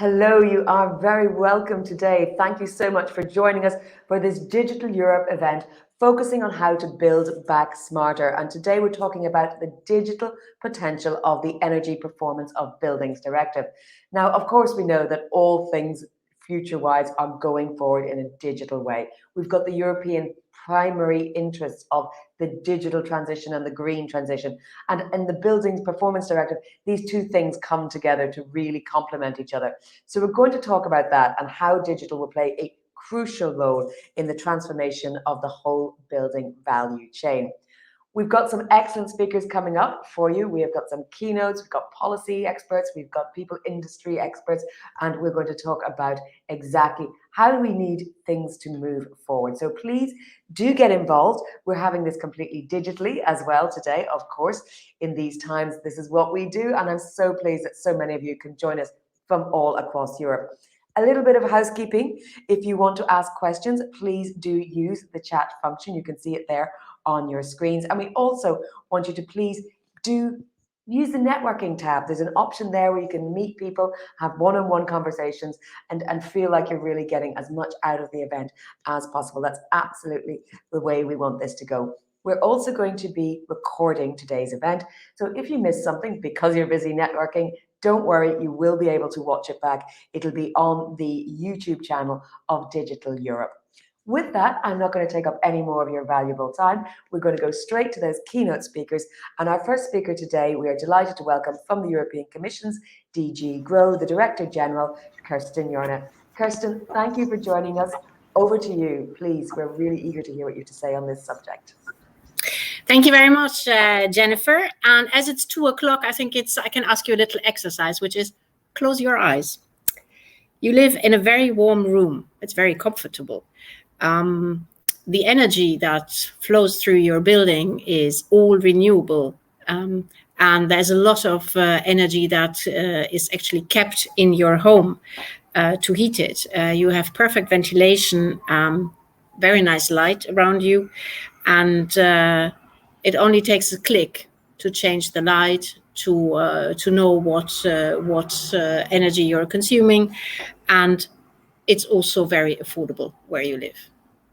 Hello, you are very welcome today. Thank you so much for joining us for this Digital Europe event focusing on how to build back smarter. And today we're talking about the digital potential of the Energy Performance of Buildings Directive. Now, of course, we know that all things future-wise are going forward in a digital way. We've got the European primary interests of the digital transition and the green transition. And in the Buildings Performance Directive, these two things come together to really complement each other. So we're going to talk about that and how digital will play a crucial role in the transformation of the whole building value chain. We've got some excellent speakers coming up for you. We have got some keynotes, we've got policy experts, we've got people industry experts, and we're going to talk about exactly how do we need things to move forward. So please do get involved. We're having this completely digitally as well today, of course. In these times, this is what we do, and I'm so pleased that so many of you can join us from all across Europe. A little bit of housekeeping. If you want to ask questions, please do use the chat function. You can see it there on your screens. And we also want you to please do use the networking tab. There's an option there where you can meet people, have one-on-one conversations, and feel like you're really getting as much out of the event as possible. That's absolutely the way we want this to go. We're also going to be recording today's event. So if you missed something because you're busy networking, don't worry, you will be able to watch it back. It'll be on the YouTube channel of Digital Europe. With that, I'm not going to take up any more of your valuable time. We're going to go straight to those keynote speakers. And our first speaker today, we are delighted to welcome from the European Commission's DG GROW, the Director General, Kirsten Jorna. Kirsten, thank you for joining us. Over to you, please. We're really eager to hear what you have to say on this subject. Thank you very much, Jennifer. And as it's 2 o'clock, I think I can ask you a little exercise, which is close your eyes. You live in a very warm room. It's very comfortable. The energy that flows through your building is all renewable. And there's a lot of energy that is actually kept in your home to heat it. You have perfect ventilation, very nice light around you. And it only takes a click to change the light, to know what energy you're consuming, and it's also very affordable where you live.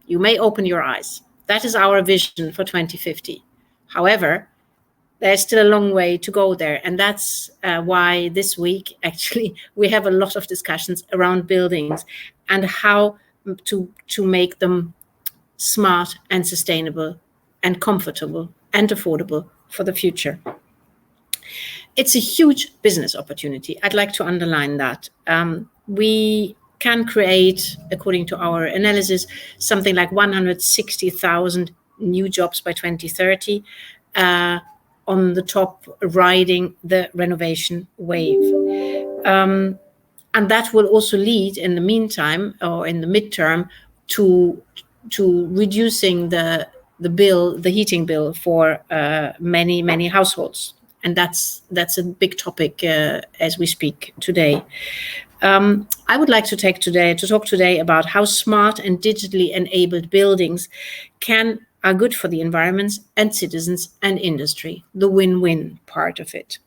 You may open your eyes. That is our vision for 2050. However, there's still a long way to go there, and that's why this week actually we have a lot of discussions around buildings and how to make them smart and sustainable and comfortable and affordable for the future. It's a huge business opportunity. I'd like to underline that. We can create, according to our analysis, something like 160,000 new jobs by 2030, on the top riding the renovation wave. And that will also lead in the meantime or in the midterm to reducing the heating bill for many households, and that's a big topic as we speak today. I would like to talk today about how smart and digitally enabled buildings are good for the environment and citizens and industry, the win-win part of it.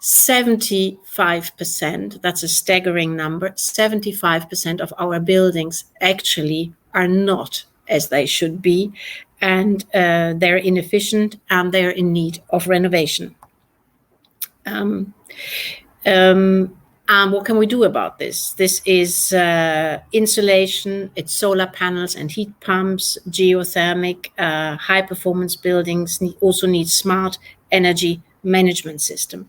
75%, that's a staggering number, 75% of our buildings actually are not as they should be, and they're inefficient and they're in need of renovation. And what can we do about this? This is insulation, it's solar panels and heat pumps, geothermic, high-performance buildings also need smart energy management system.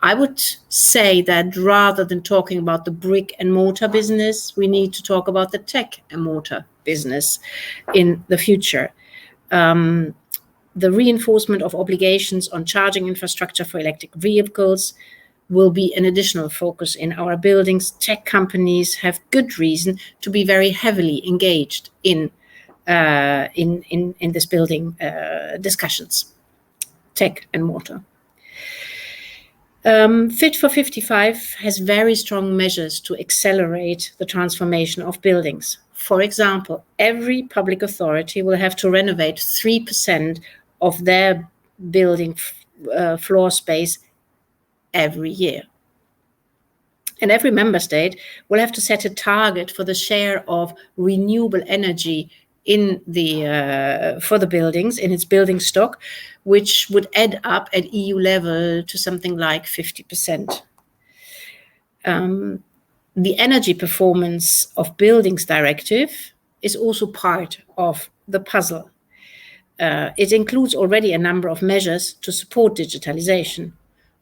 I would say that rather than talking about the brick and mortar business, we need to talk about the tech and mortar business in the future. The reinforcement of obligations on charging infrastructure for electric vehicles will be an additional focus in our buildings. Tech companies have good reason to be very heavily engaged in this building discussions, tech and mortar. Fit for 55 has very strong measures to accelerate the transformation of buildings. For example, every public authority will have to renovate 3% of their building floor space every year. And every member state will have to set a target for the share of renewable energy in the for the buildings, in its building stock, which would add up at EU level to something like 50%. The energy performance of buildings directive is also part of the puzzle. It includes already a number of measures to support digitalization.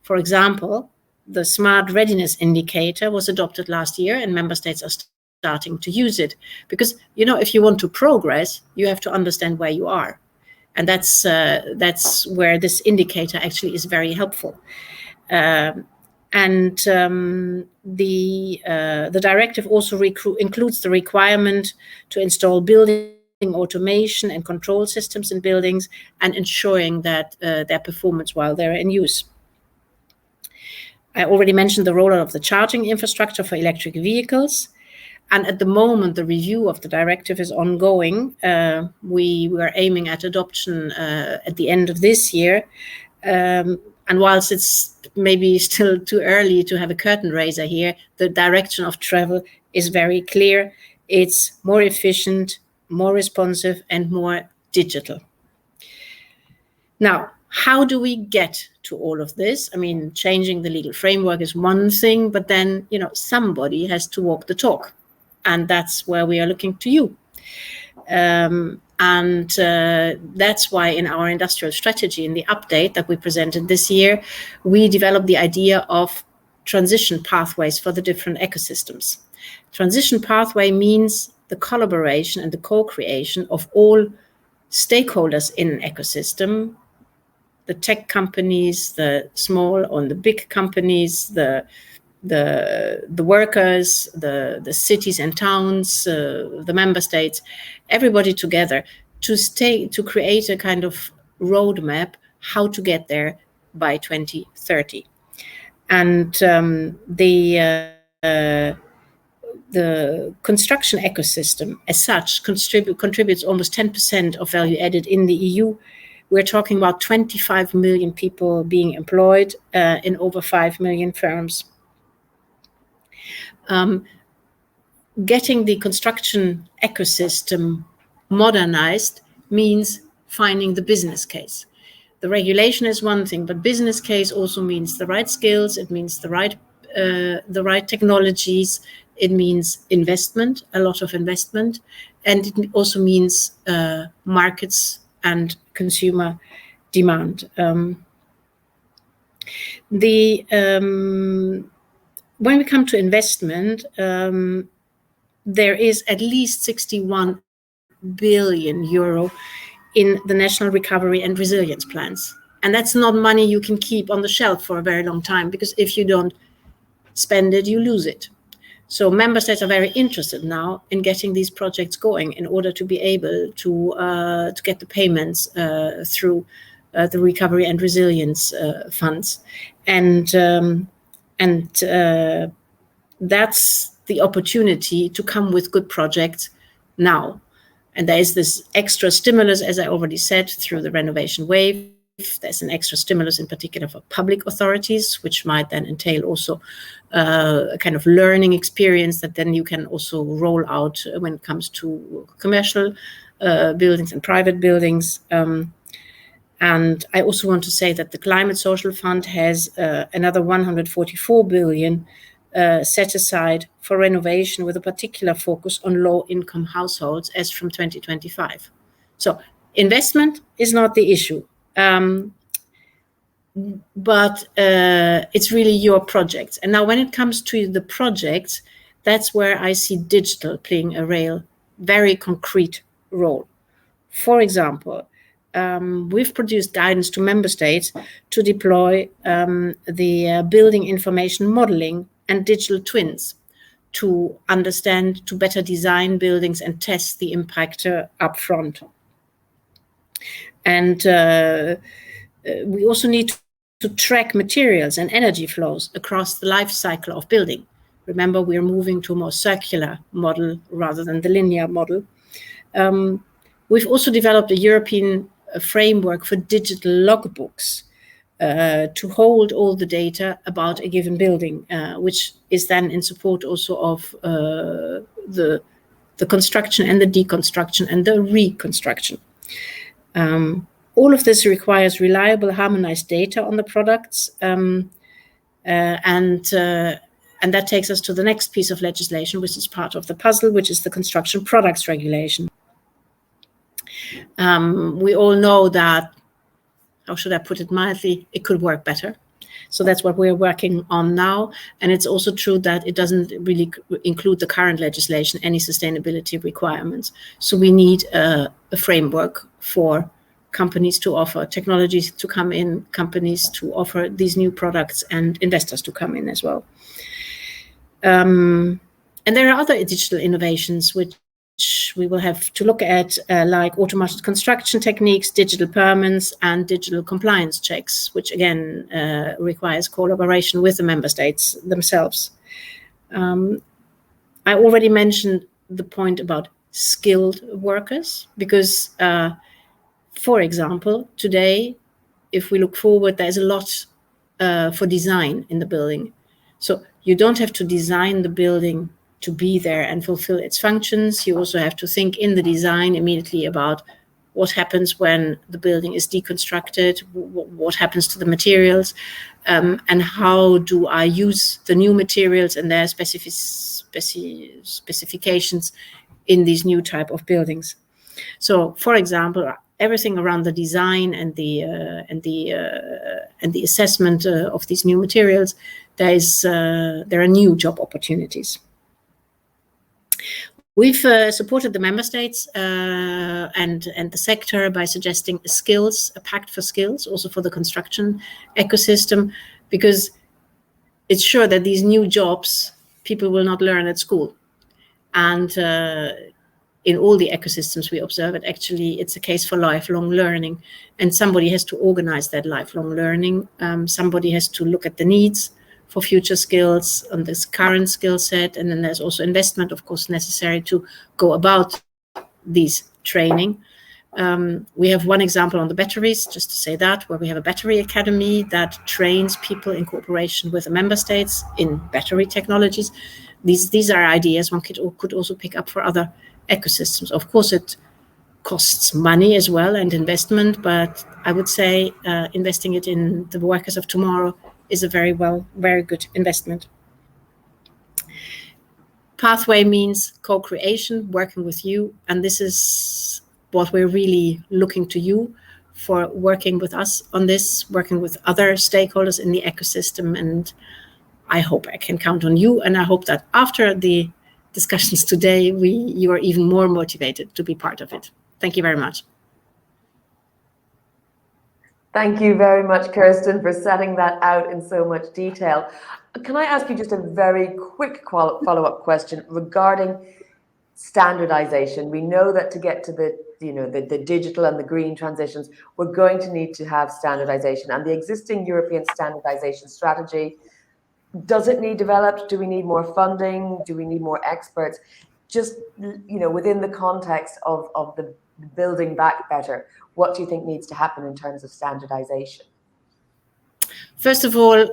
For example, the Smart Readiness indicator was adopted last year, and member states are starting to use it. Because, if you want to progress, you have to understand where you are. And that's where this indicator actually is very helpful. The directive also includes the requirement to install building automation and control systems in buildings and ensuring that their performance while they're in use. I already mentioned the rollout of the charging infrastructure for electric vehicles. And at the moment, the review of the directive is ongoing. We were aiming at adoption at the end of this year. And whilst it's maybe still too early to have a curtain raiser here, the direction of travel is very clear. It's more efficient, more responsive, and more digital. Now, how do we get to all of this? I mean, changing the legal framework is one thing, but then, somebody has to walk the talk. And that's where we are looking to you. That's why in our industrial strategy, in the update that we presented this year, we developed the idea of transition pathways for the different ecosystems. Transition pathway means the collaboration and the co-creation of all stakeholders in an ecosystem, the tech companies, the small or the big companies, the workers, the cities and towns, the member states, everybody together to create a kind of roadmap how to get there by 2030. And the construction ecosystem as such contributes almost 10% of value added in the EU. We're talking about 25 million people being employed in over 5 million firms. Getting the construction ecosystem modernized means finding the business case. The regulation is one thing, but business case also means the right skills. It means the right technologies. It means investment, a lot of investment, and it also means markets and consumer demand. When we come to investment, there is at least 61 billion euro in the national recovery and resilience plans. And that's not money you can keep on the shelf for a very long time, because if you don't spend it, you lose it. So member states are very interested now in getting these projects going in order to be able to get the payments through the recovery and resilience funds. And that's the opportunity to come with good projects now. And there is this extra stimulus, as I already said, through the renovation wave. There's an extra stimulus in particular for public authorities, which might then entail also a kind of learning experience that then you can also roll out when it comes to commercial buildings and private buildings. And I also want to say that the Climate Social Fund has another 144 billion set aside for renovation, with a particular focus on low-income households as from 2025. So investment is not the issue, but it's really your projects. And now when it comes to the projects, that's where I see digital playing a very concrete role. For example, we've produced guidance to member states to deploy the building information modeling and digital twins to understand, to better design buildings and test the impact upfront. And we also need to track materials and energy flows across the life cycle of building. Remember, we're moving to a more circular model rather than the linear model. We've also developed a European framework for digital logbooks, to hold all the data about a given building, which is then in support also of the construction and the deconstruction and the reconstruction. All of this requires reliable, harmonized data on the products, and that takes us to the next piece of legislation, which is part of the puzzle, which is the Construction Products Regulation. We all know that, how should I put it mildly, it could work better. So that's what we're working on now. And it's also true that it doesn't really include the current legislation, any sustainability requirements. So we need a framework for companies to offer, technologies to come in, companies to offer these new products, and investors to come in as well. And there are other digital innovations which we will have to look at, like automated construction techniques, digital permits, and digital compliance checks, which again requires collaboration with the member states themselves. I already mentioned the point about skilled workers, because, for example, today, if we look forward, there's a lot for design in the building. So you don't have to design the building to be there and fulfill its functions. You also have to think in the design immediately about what happens when the building is deconstructed, what happens to the materials, and how do I use the new materials and their specifications in these new type of buildings. So, for example, everything around the design and the assessment of these new materials, there are new job opportunities. We've supported the member states and the sector by suggesting a pact for skills, also for the construction ecosystem, because it's sure that these new jobs people will not learn at school. And in all the ecosystems we observe it, actually, it's a case for lifelong learning. And somebody has to organize that lifelong learning. Somebody has to look at the needs for future skills on this current skill set. And then there's also investment, of course, necessary to go about these training. We have one example on the batteries, just to say that, where we have a battery academy that trains people in cooperation with the member states in battery technologies. These are ideas one could also pick up for other ecosystems. Of course, it costs money as well and investment, but I would say investing it in the workers of tomorrow is a very good investment. Pathway means co-creation, working with you, and this is what we're really looking to you for, working with us on this, working with other stakeholders in the ecosystem, and I hope I can count on you, and I hope that after the discussions today, you are even more motivated to be part of it. Thank you very much. Thank you very much, Kirsten, for setting that out in so much detail. Can I ask you just a very quick follow-up question regarding standardization? We know that to get to the digital and the green transitions, we're going to need to have standardization, and the existing European standardization strategy, does it need developed? Do we need more funding? Do we need more experts? Just, within the context of the building back better, what do you think needs to happen in terms of standardization? First of all,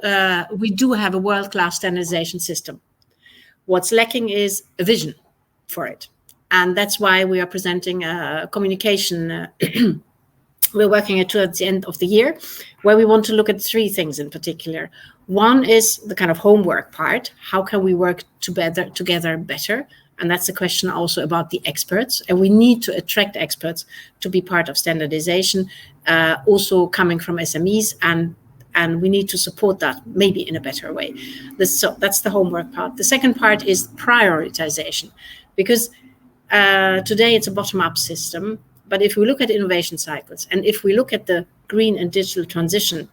we do have a world-class standardization system. What's lacking is a vision for it. And that's why we are presenting a communication we're working at towards the end of the year, where we want to look at three things in particular. One is the kind of homework part. How can we work together better? And that's a question also about the experts. And we need to attract experts to be part of standardization, also coming from SMEs, and we need to support that maybe in a better way. So that's the homework part. The second part is prioritization, because today it's a bottom-up system. But if we look at innovation cycles, and if we look at the green and digital transition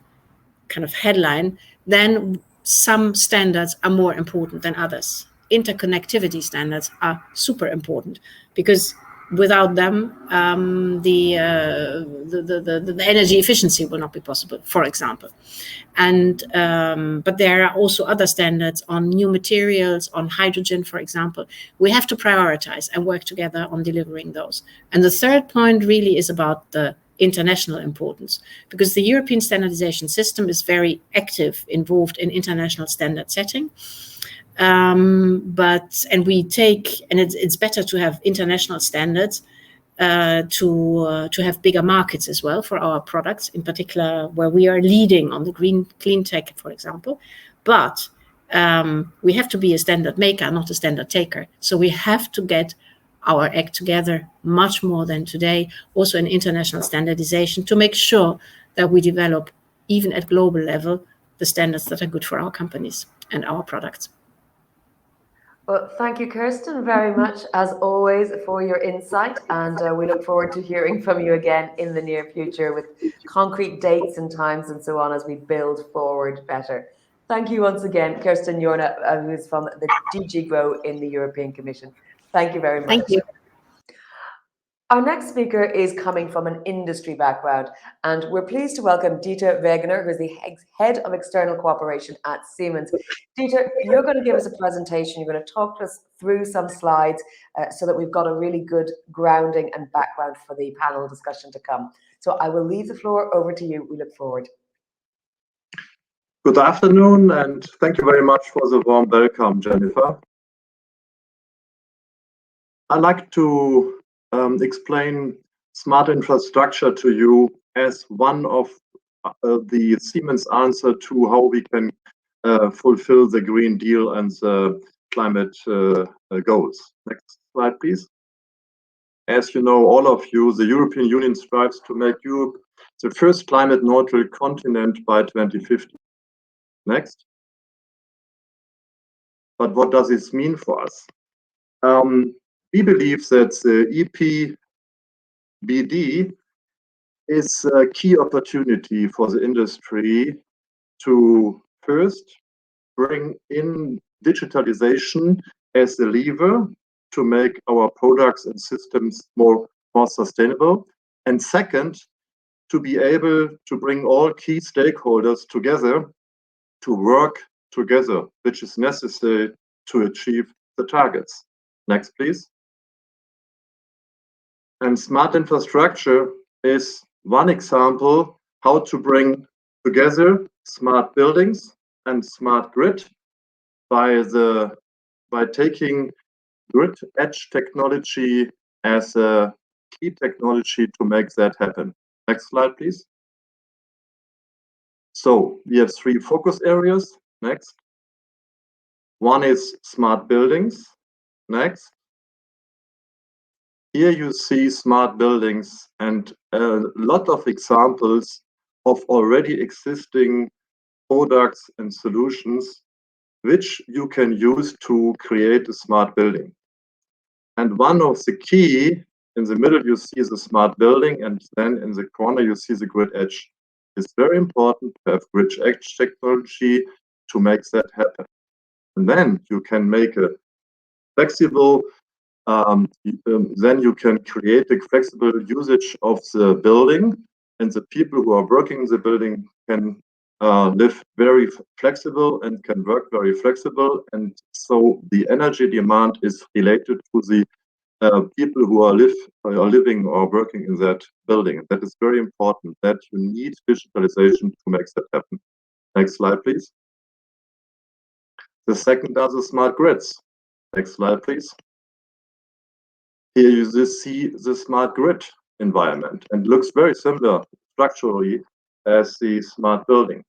kind of headline, then some standards are more important than others. Interconnectivity standards are super important, because without them, the energy efficiency will not be possible, for example. And but there are also other standards on new materials, on hydrogen, for example. We have to prioritize and work together on delivering those. And the third point really is about the international importance, because the European standardization system is very active, involved in international standard setting. It's better to have international standards to have bigger markets as well for our products, in particular where we are leading on the clean tech, for example. But we have to be a standard maker, not a standard taker. So we have to get our act together much more than today, also in international standardization, to make sure that we develop, even at global level, the standards that are good for our companies and our products. Well, thank you, Kirsten, very much, as always, for your insight. And we look forward to hearing from you again in the near future with concrete dates and times and so on as we build forward better. Thank you once again, Kirsten Jorna, who is from the DG GROW in the European Commission. Thank you very much. Thank you. Our next speaker is coming from an industry background, and we're pleased to welcome Dieter Wegener, who is the Head of External Cooperation at Siemens. Dieter, you're going to give us a presentation. You're going to talk to us through some slides so that we've got a really good grounding and background for the panel discussion to come. So I will leave the floor over to you. We look forward. Good afternoon, and thank you very much for the warm welcome, Jennifer. I'd like to explain smart infrastructure to you as one of the Siemens answer to how we can fulfill the Green Deal and the climate goals. Next slide, please. As you know, all of you, the European Union strives to make Europe the first climate neutral continent by 2050. Next. But what does this mean for us? We believe that the EPBD is a key opportunity for the industry to first bring in digitalization as the lever to make our products and systems more sustainable. And second, to be able to bring all key stakeholders together to work together, which is necessary to achieve the targets. Next, please. And smart infrastructure is one example how to bring together smart buildings and smart grid by taking grid edge technology as a key technology to make that happen. Next slide, please. So we have three focus areas. Next. One is smart buildings. Next. Here you see smart buildings and a lot of examples of already existing products and solutions which you can use to create a smart building. And one of the key, in the middle you see the smart building, and then in the corner you see the grid edge. It's very important to have grid edge technology to make that happen. And then you can make a flexible then you can create a flexible usage of the building, and the people who are working in the building can live very flexible and can work very flexible. And so the energy demand is related to the people who are living or working in that building. That is very important, that you need digitalization to make that happen. Next slide, please. The second are the smart grids. Next slide, please. Here you see the smart grid environment, and looks very similar structurally as the smart building.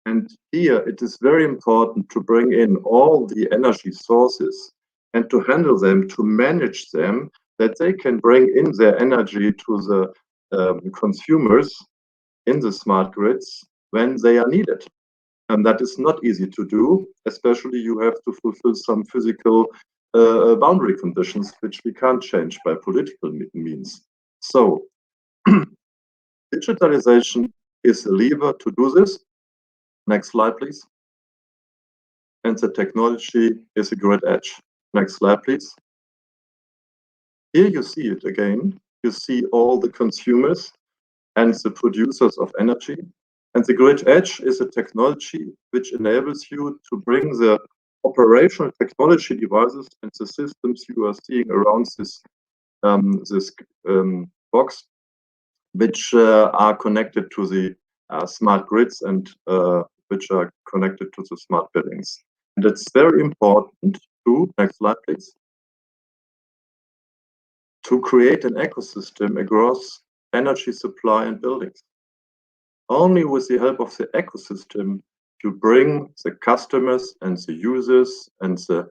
And here it is very important to bring in all the energy sources and to handle them, to manage them, that they can bring in their energy to the consumers in the smart grids when they are needed. And that is not easy to do, especially you have to fulfill some physical boundary conditions, which we can't change by political means. So digitalization is a lever to do this. Next slide, please. And the technology is a grid edge. Next slide, please. Here you see it again. You see all the consumers and the producers of energy. And the grid edge is a technology which enables you to bring the operational technology devices and the systems you are seeing around this box which are connected to the smart grids and which are connected to the smart buildings. And it's very important to, next slide please, to create an ecosystem across energy supply and buildings. Only with the help of the ecosystem you bring the customers and the users and the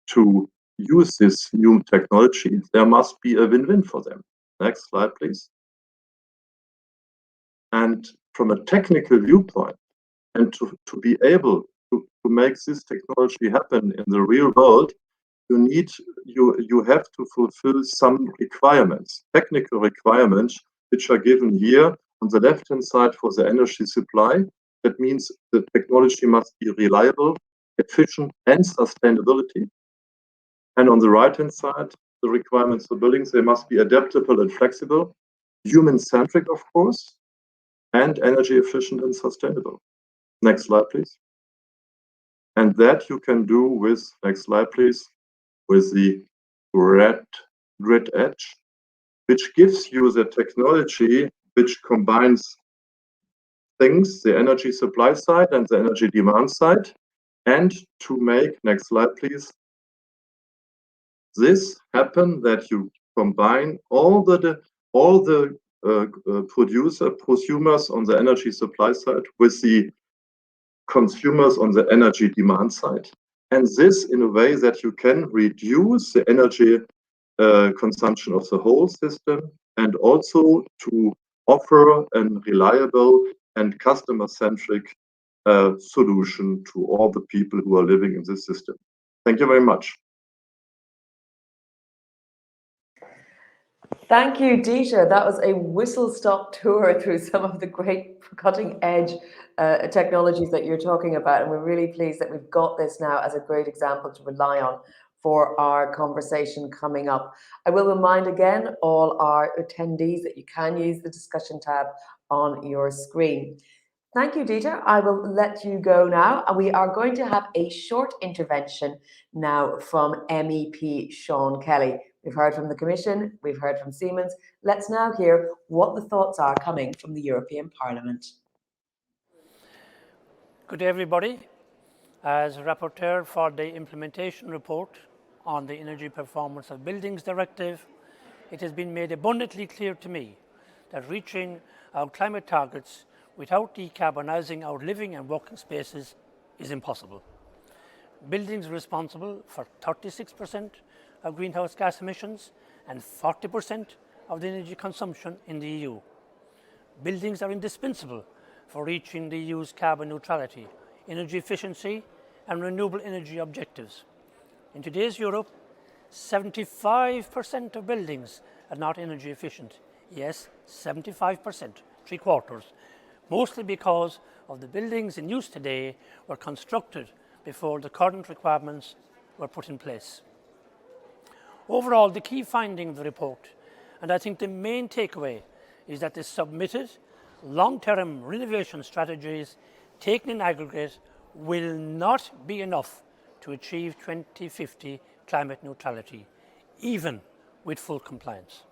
to use this new technology, there must be a win-win for them. Next slide, please. And from a technical viewpoint, and to be able to make this technology happen in the real world, you have to fulfill some requirements, technical requirements, which are given here on the left-hand side for the energy supply. That means the technology must be reliable, efficient, and sustainability. And on the right-hand side, the requirements for buildings, they must be adaptable and flexible, human-centric, of course, and energy efficient and sustainable. Next slide, please. And that you can do with, next slide, please, with the grid edge, which gives you the technology which combines things, the energy supply side and the energy demand side, and to make, next slide, please, this happen that you combine all the prosumers on the energy supply side with the consumers on the energy demand side. And this in a way that you can reduce the energy consumption of the whole system and also to offer a reliable and customer-centric solution to all the people who are living in this system. Thank you very much. Thank you, Dieter. That was a whistle-stop tour through some of the great cutting-edge technologies that you're talking about. And we're really pleased that we've got this now as a great example to rely on for our conversation coming up. I will remind again all our attendees that you can use the discussion tab on your screen. Thank you, Dieter. I will let you go now. And we are going to have a short intervention now from MEP Sean Kelly. We've heard from the Commission, we've heard from Siemens. Let's now hear what the thoughts are coming from the European Parliament. Good day, everybody. As rapporteur for the implementation report on the Energy Performance of Buildings Directive, it has been made abundantly clear to me that reaching our climate targets without decarbonising our living and working spaces is impossible. Buildings are responsible for 36% of greenhouse gas emissions and 40% of the energy consumption in the EU. Buildings are indispensable for reaching the EU's carbon neutrality, energy efficiency and renewable energy objectives. In today's Europe, 75% of buildings are not energy efficient. Yes, 75%, 3/4, mostly because of the buildings in use today were constructed before the current requirements were put in place. Overall, the key finding of the report, and I think the main takeaway, is that the submitted long-term renovation strategies taken in aggregate will not be enough to achieve 2050 climate neutrality, even with full compliance.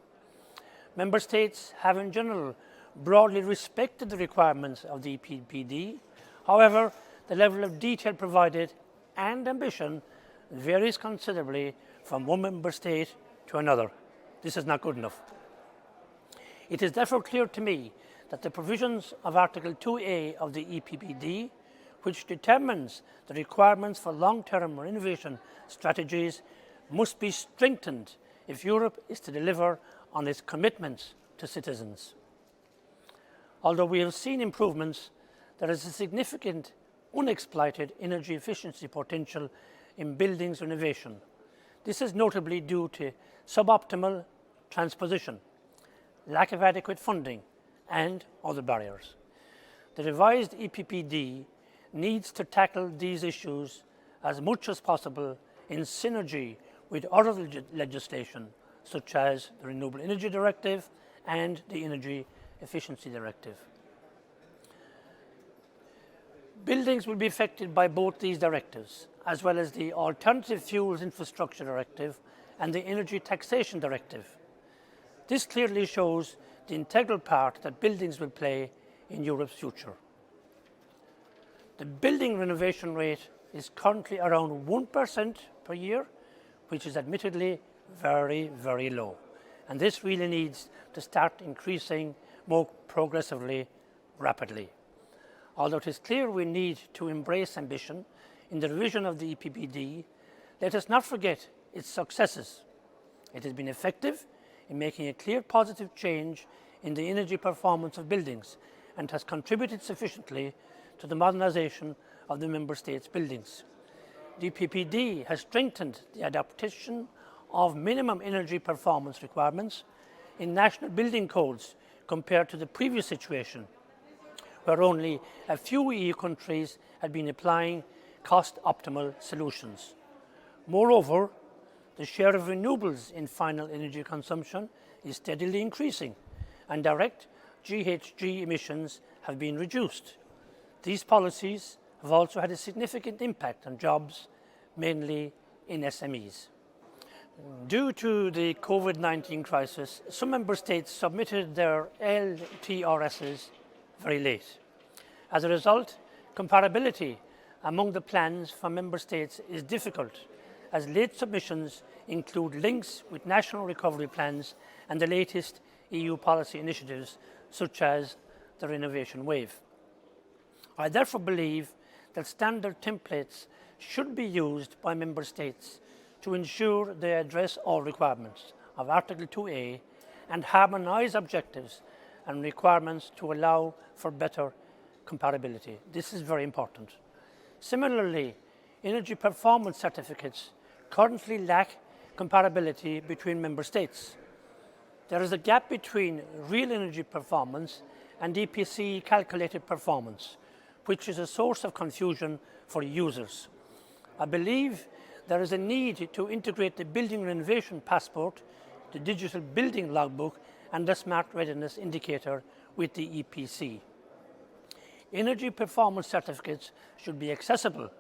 Member States have in general broadly respected the requirements of the EPBD. However, the level of detail provided and ambition varies considerably from one member state to another. This is not good enough. It is therefore clear to me that the provisions of Article 2A of the EPBD, which determines the requirements for long-term renovation strategies, must be strengthened if Europe is to deliver on its commitments to citizens. Although we have seen improvements, there is a significant unexploited energy efficiency potential in buildings renovation. This is notably due to suboptimal transposition, lack of adequate funding, and other barriers. The revised EPBD needs to tackle these issues as much as possible in synergy with other legislation, such as the Renewable Energy Directive and the Energy Efficiency Directive. Buildings will be affected by both these directives, as well as the Alternative Fuels Infrastructure Directive and the Energy Taxation Directive. This clearly shows the integral part that buildings will play in Europe's future. The building renovation rate is currently around 1% per year, which is admittedly very, very low. And this really needs to start increasing more progressively, rapidly. Although it is clear we need to embrace ambition in the revision of the EPBD, let us not forget its successes. It has been effective in making a clear positive change in the energy performance of buildings and has contributed sufficiently to the modernisation of the Member States' buildings. The EPBD has strengthened the adaptation of minimum energy performance requirements in national building codes compared to the previous situation, where only a few EU countries had been applying cost-optimal solutions. Moreover, the share of renewables in final energy consumption is steadily increasing, and direct GHG emissions have been reduced. These policies have also had a significant impact on jobs, mainly in SMEs. Due to the COVID-19 crisis, some Member States submitted their LTRSs very late. As a result, comparability among the plans for Member States is difficult, as late submissions include links with national recovery plans and the latest EU policy initiatives, such as the Renovation Wave. I therefore believe that standard templates should be used by Member States to ensure they address all requirements of Article 2A and harmonise objectives and requirements to allow for better comparability. This is very important. Similarly, energy performance certificates currently lack comparability between Member States. There is a gap between real energy performance and EPC calculated performance, which is a source of confusion for users. I believe there is a need to integrate the building renovation passport, the digital building logbook, and the smart readiness indicator with the EPC. Energy performance certificates should be accessible,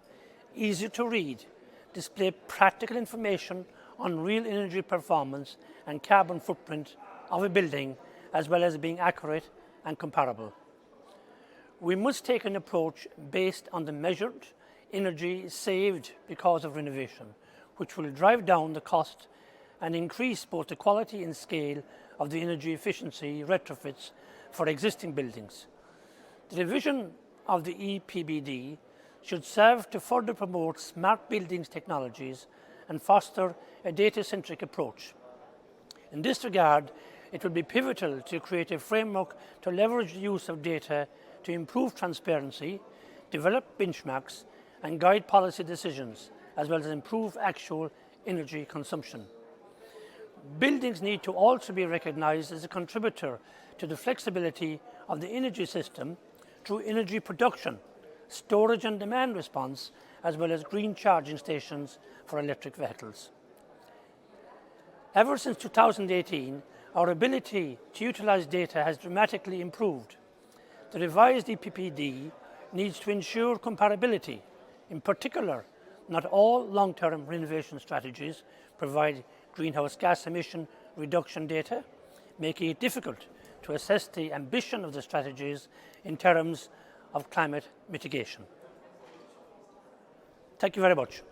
easy to read, display practical information on real energy performance and carbon footprint of a building, as well as being accurate and comparable. We must take an approach based on the measured energy saved because of renovation, which will drive down the cost and increase both the quality and scale of the energy efficiency retrofits for existing buildings. The revision of the EPBD should serve to further promote smart buildings technologies and foster a data-centric approach. In this regard, it will be pivotal to create a framework to leverage the use of data to improve transparency, develop benchmarks, and guide policy decisions, as well as improve actual energy consumption. Buildings need to also be recognised as a contributor to the flexibility of the energy system through energy production, storage and demand response, as well as green charging stations for electric vehicles. Ever since 2018, our ability to utilise data has dramatically improved. The revised EPBD needs to ensure comparability. In particular, not all long-term renovation strategies provide greenhouse gas emission reduction data, making it difficult to assess the ambition of the strategies in terms of climate mitigation. Thank you very much.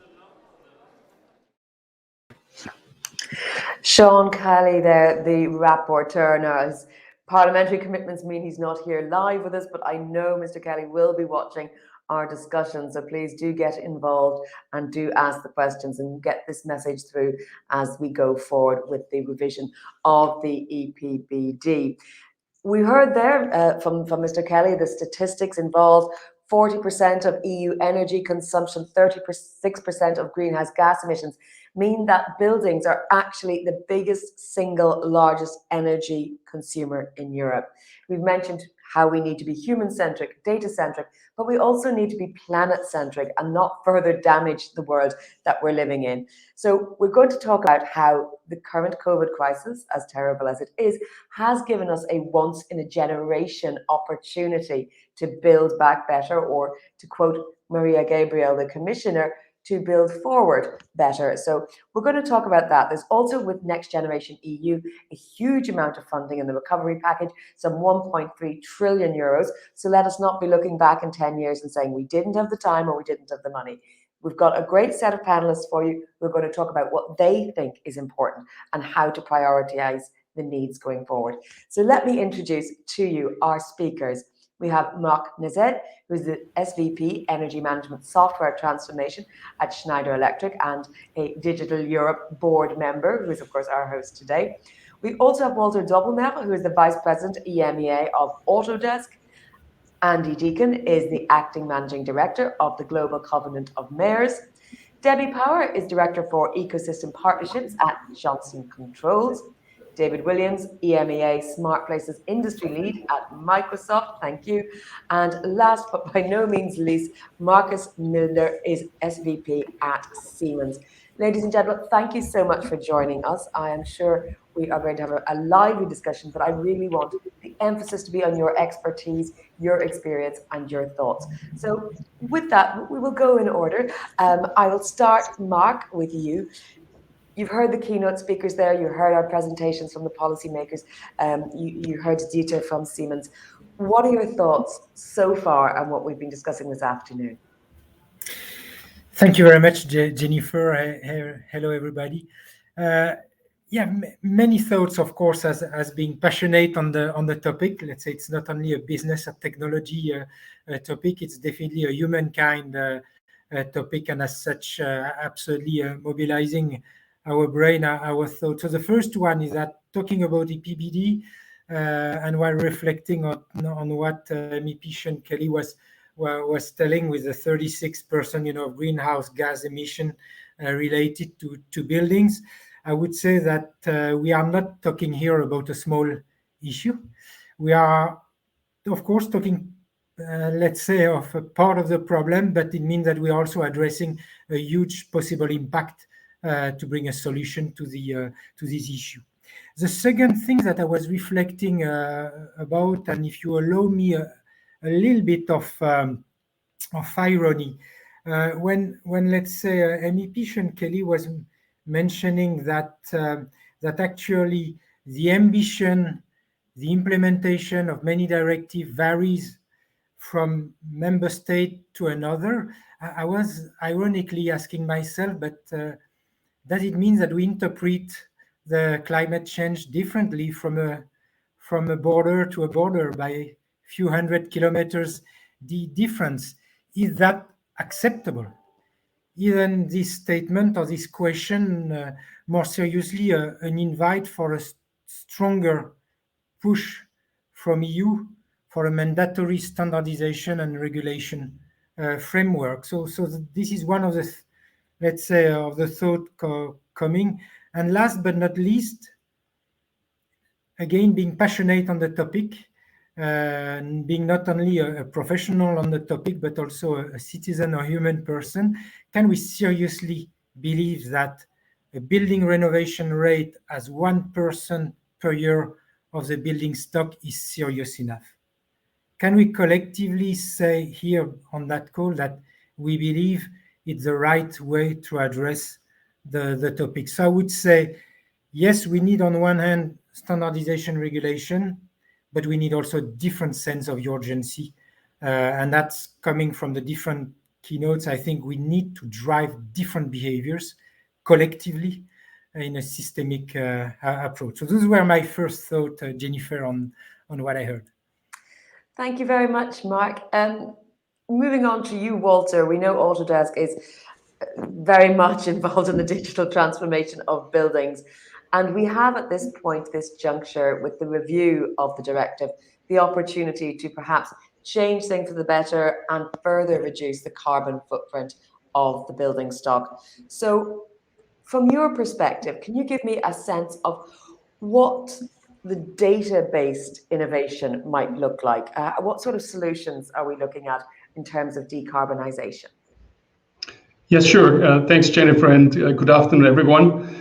Sean Kelly there, the rapporteur. Now, as parliamentary commitments mean he's not here live with us, but I know Mr. Kelly will be watching our discussion, so please do get involved and do ask the questions and get this message through as we go forward with the revision of the EPBD. We heard there from Mr. Kelly the statistics involved. 40% of EU energy consumption, 36% of greenhouse gas emissions mean that buildings are actually the biggest single largest energy consumer in Europe. We've mentioned how we need to be human-centric, data-centric, but we also need to be planet-centric and not further damage the world that we're living in. So we're going to talk about how the current COVID crisis, as terrible as it is, has given us a once-in-a-generation opportunity to build back better, or to quote Maria Gabriel, the Commissioner, to build forward better. So we're going to talk about that. There's also, with Next Generation EU, a huge amount of funding in the recovery package, some 1.3 trillion euros. So let us not be looking back in 10 years and saying we didn't have the time or we didn't have the money. We've got a great set of panelists for you. We're going to talk about what they think is important and how to prioritize the needs going forward. So let me introduce to you our speakers. We have Marc Nezet, who is the SVP Energy Management Software Transformation at Schneider Electric and a Digital Europe board member, who is of course our host today. We also have Walter Doppelmayr, who is the Vice President EMEA of Autodesk. Andy Deacon is the Acting Managing Director of the Global Covenant of Mayors. Debbie Power is Director for Ecosystem Partnerships at Johnson Controls. David Williams, EMEA Smart Places Industry Lead at Microsoft, thank you. And last but by no means least, Marcus Milner is SVP at Siemens. Ladies and gentlemen, thank you so much for joining us. I am sure we are going to have a lively discussion, but I really want the emphasis to be on your expertise, your experience, and your thoughts. So with that, we will go in order. I will start, Marc, with you. You've heard the keynote speakers there. You heard our presentations from the policymakers. You heard Dieter from Siemens. What are your thoughts so far on what we've been discussing this afternoon? Thank you very much, Jennifer. Hello, everybody. Many thoughts, of course, as being passionate on the topic. Let's say it's not only a business or technology topic. It's definitely a humankind topic, and as such, absolutely mobilizing our brain, our thoughts. So the first one is that talking about EPBD, and while reflecting on what MEP Sean Kelly was telling, with the 36% of greenhouse gas emission related to buildings, I would say that we are not talking here about a small issue. We are, of course, talking, let's say, of a part of the problem, but it means that we are also addressing a huge possible impact to bring a solution to this issue. The second thing that I was reflecting about, and if you allow me a little bit of irony, when let's say MEP Sean Kelly was mentioning that actually the ambition, the implementation of many directives varies from member state to another, I was ironically asking myself, but does it mean that we interpret the climate change differently from a border to a border by a few hundred kilometers? The difference, is that acceptable? Even this statement or this question, more seriously, an invite for a stronger push from EU for a mandatory standardization and regulation framework. So this is one of the, let's say, of the thought coming. And last but not least, again, being passionate on the topic, being not only a professional on the topic, but also a citizen or human person, can we seriously believe that a building renovation rate as 1% per year of the building stock is serious enough? Can we collectively say here on that call that we believe it's the right way to address the topic? So I would say, yes, we need on one hand standardization regulation, but we need also a different sense of urgency. And that's coming from the different keynotes. I think we need to drive different behaviors collectively in a systemic approach. So those were my first thoughts, Jennifer, on what I heard. Thank you very much, Marc. Moving on to you, Walter. We know Autodesk is very much involved in the digital transformation of buildings. And we have at this point, this juncture with the review of the directive, the opportunity to perhaps change things for the better and further reduce the carbon footprint of the building stock. So from your perspective, can you give me a sense of what the data-based innovation might look like? What sort of solutions are we looking at in terms of decarbonisation? Yes, sure. Thanks, Jennifer, and good afternoon, everyone.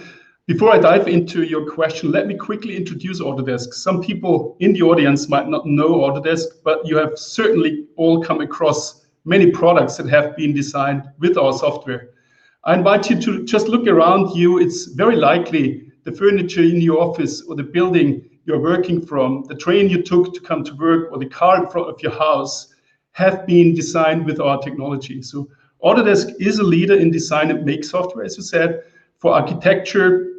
Before I dive into your question, let me quickly introduce Autodesk. Some people in the audience might not know Autodesk, but you have certainly all come across many products that have been designed with our software. I invite you to just look around you. It's very likely the furniture in your office or the building you're working from, the train you took to come to work, or the car in front of your house have been designed with our technology. So Autodesk is a leader in design and make software, as you said, for architecture,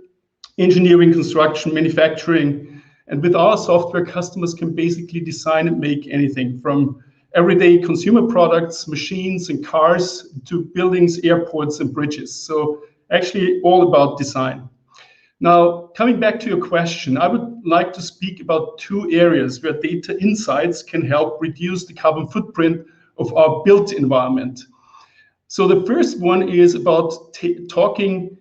engineering, construction, manufacturing. And with our software, customers can basically design and make anything from everyday consumer products, machines and cars, to buildings, airports and bridges. So actually all about design. Now, coming back to your question, I would like to speak about two areas where data insights can help reduce the carbon footprint of our built environment. So the first one is about taking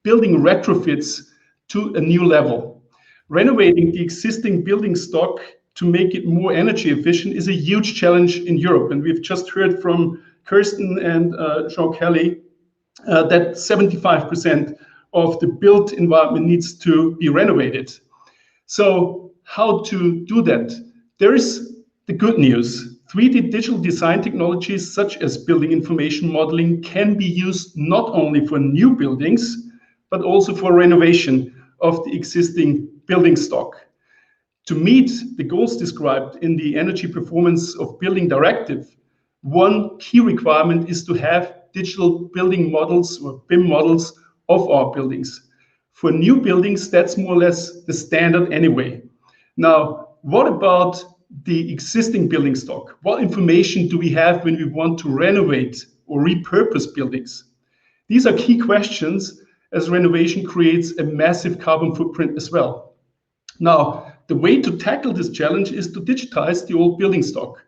building retrofits to a new level. Renovating the existing building stock to make it more energy efficient is a huge challenge in Europe. And we've just heard from Kirsten and Jean Kelly that 75% of the built environment needs to be renovated. So how to do that? There is the good news. 3D digital design technologies such as building information modeling can be used not only for new buildings, but also for renovation of the existing building stock. To meet the goals described in the Energy Performance of Building Directive, one key requirement is to have digital building models or BIM models of our buildings. For new buildings, that's more or less the standard anyway. Now, what about the existing building stock? What information do we have when we want to renovate or repurpose buildings? These are key questions, as renovation creates a massive carbon footprint as well. Now, the way to tackle this challenge is to digitize the old building stock.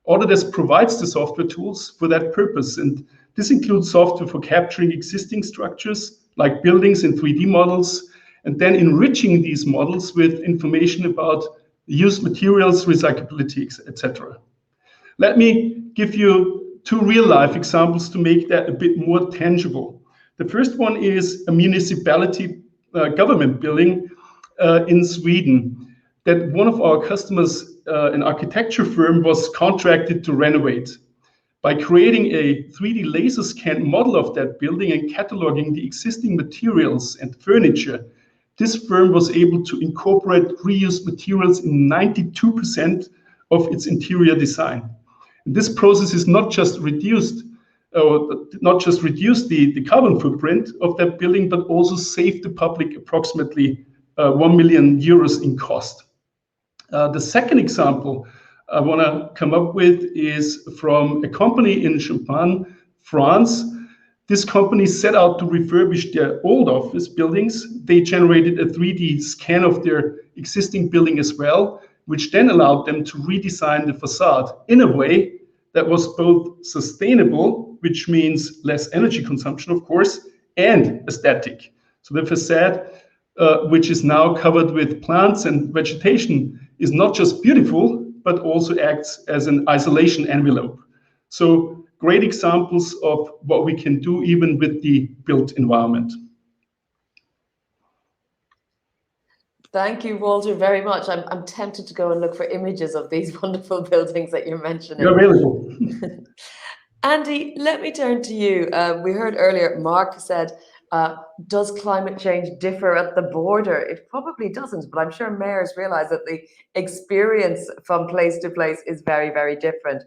Autodesk provides the software tools for that purpose, and this includes software for capturing existing structures like buildings in 3D models, and then enriching these models with information about used materials, recyclability, etc. Let me give you two real-life examples to make that a bit more tangible. The first one is a municipality government building in Sweden that one of our customers, an architecture firm, was contracted to renovate. By creating a 3D laser scan model of that building and cataloging the existing materials and furniture, this firm was able to incorporate reused materials in 92% of its interior design. And this process is not just reduced the carbon footprint of that building, but also saved the public approximately 1 million euros in cost. The second example I want to come up with is from a company in Champagne, France. This company set out to refurbish their old office buildings. They generated a 3D scan of their existing building as well, which then allowed them to redesign the facade in a way that was both sustainable, which means less energy consumption, of course, and aesthetic. So the facade, which is now covered with plants and vegetation, is not just beautiful, but also acts as an isolation envelope. So great examples of what we can do even with the built environment. Thank you, Walter, very much. I'm tempted to go and look for images of these wonderful buildings that you're mentioning. You're available. Andy, let me turn to you. We heard earlier, Mark said, does climate change differ at the border? It probably doesn't, but I'm sure mayors realize that the experience from place to place is very, very different.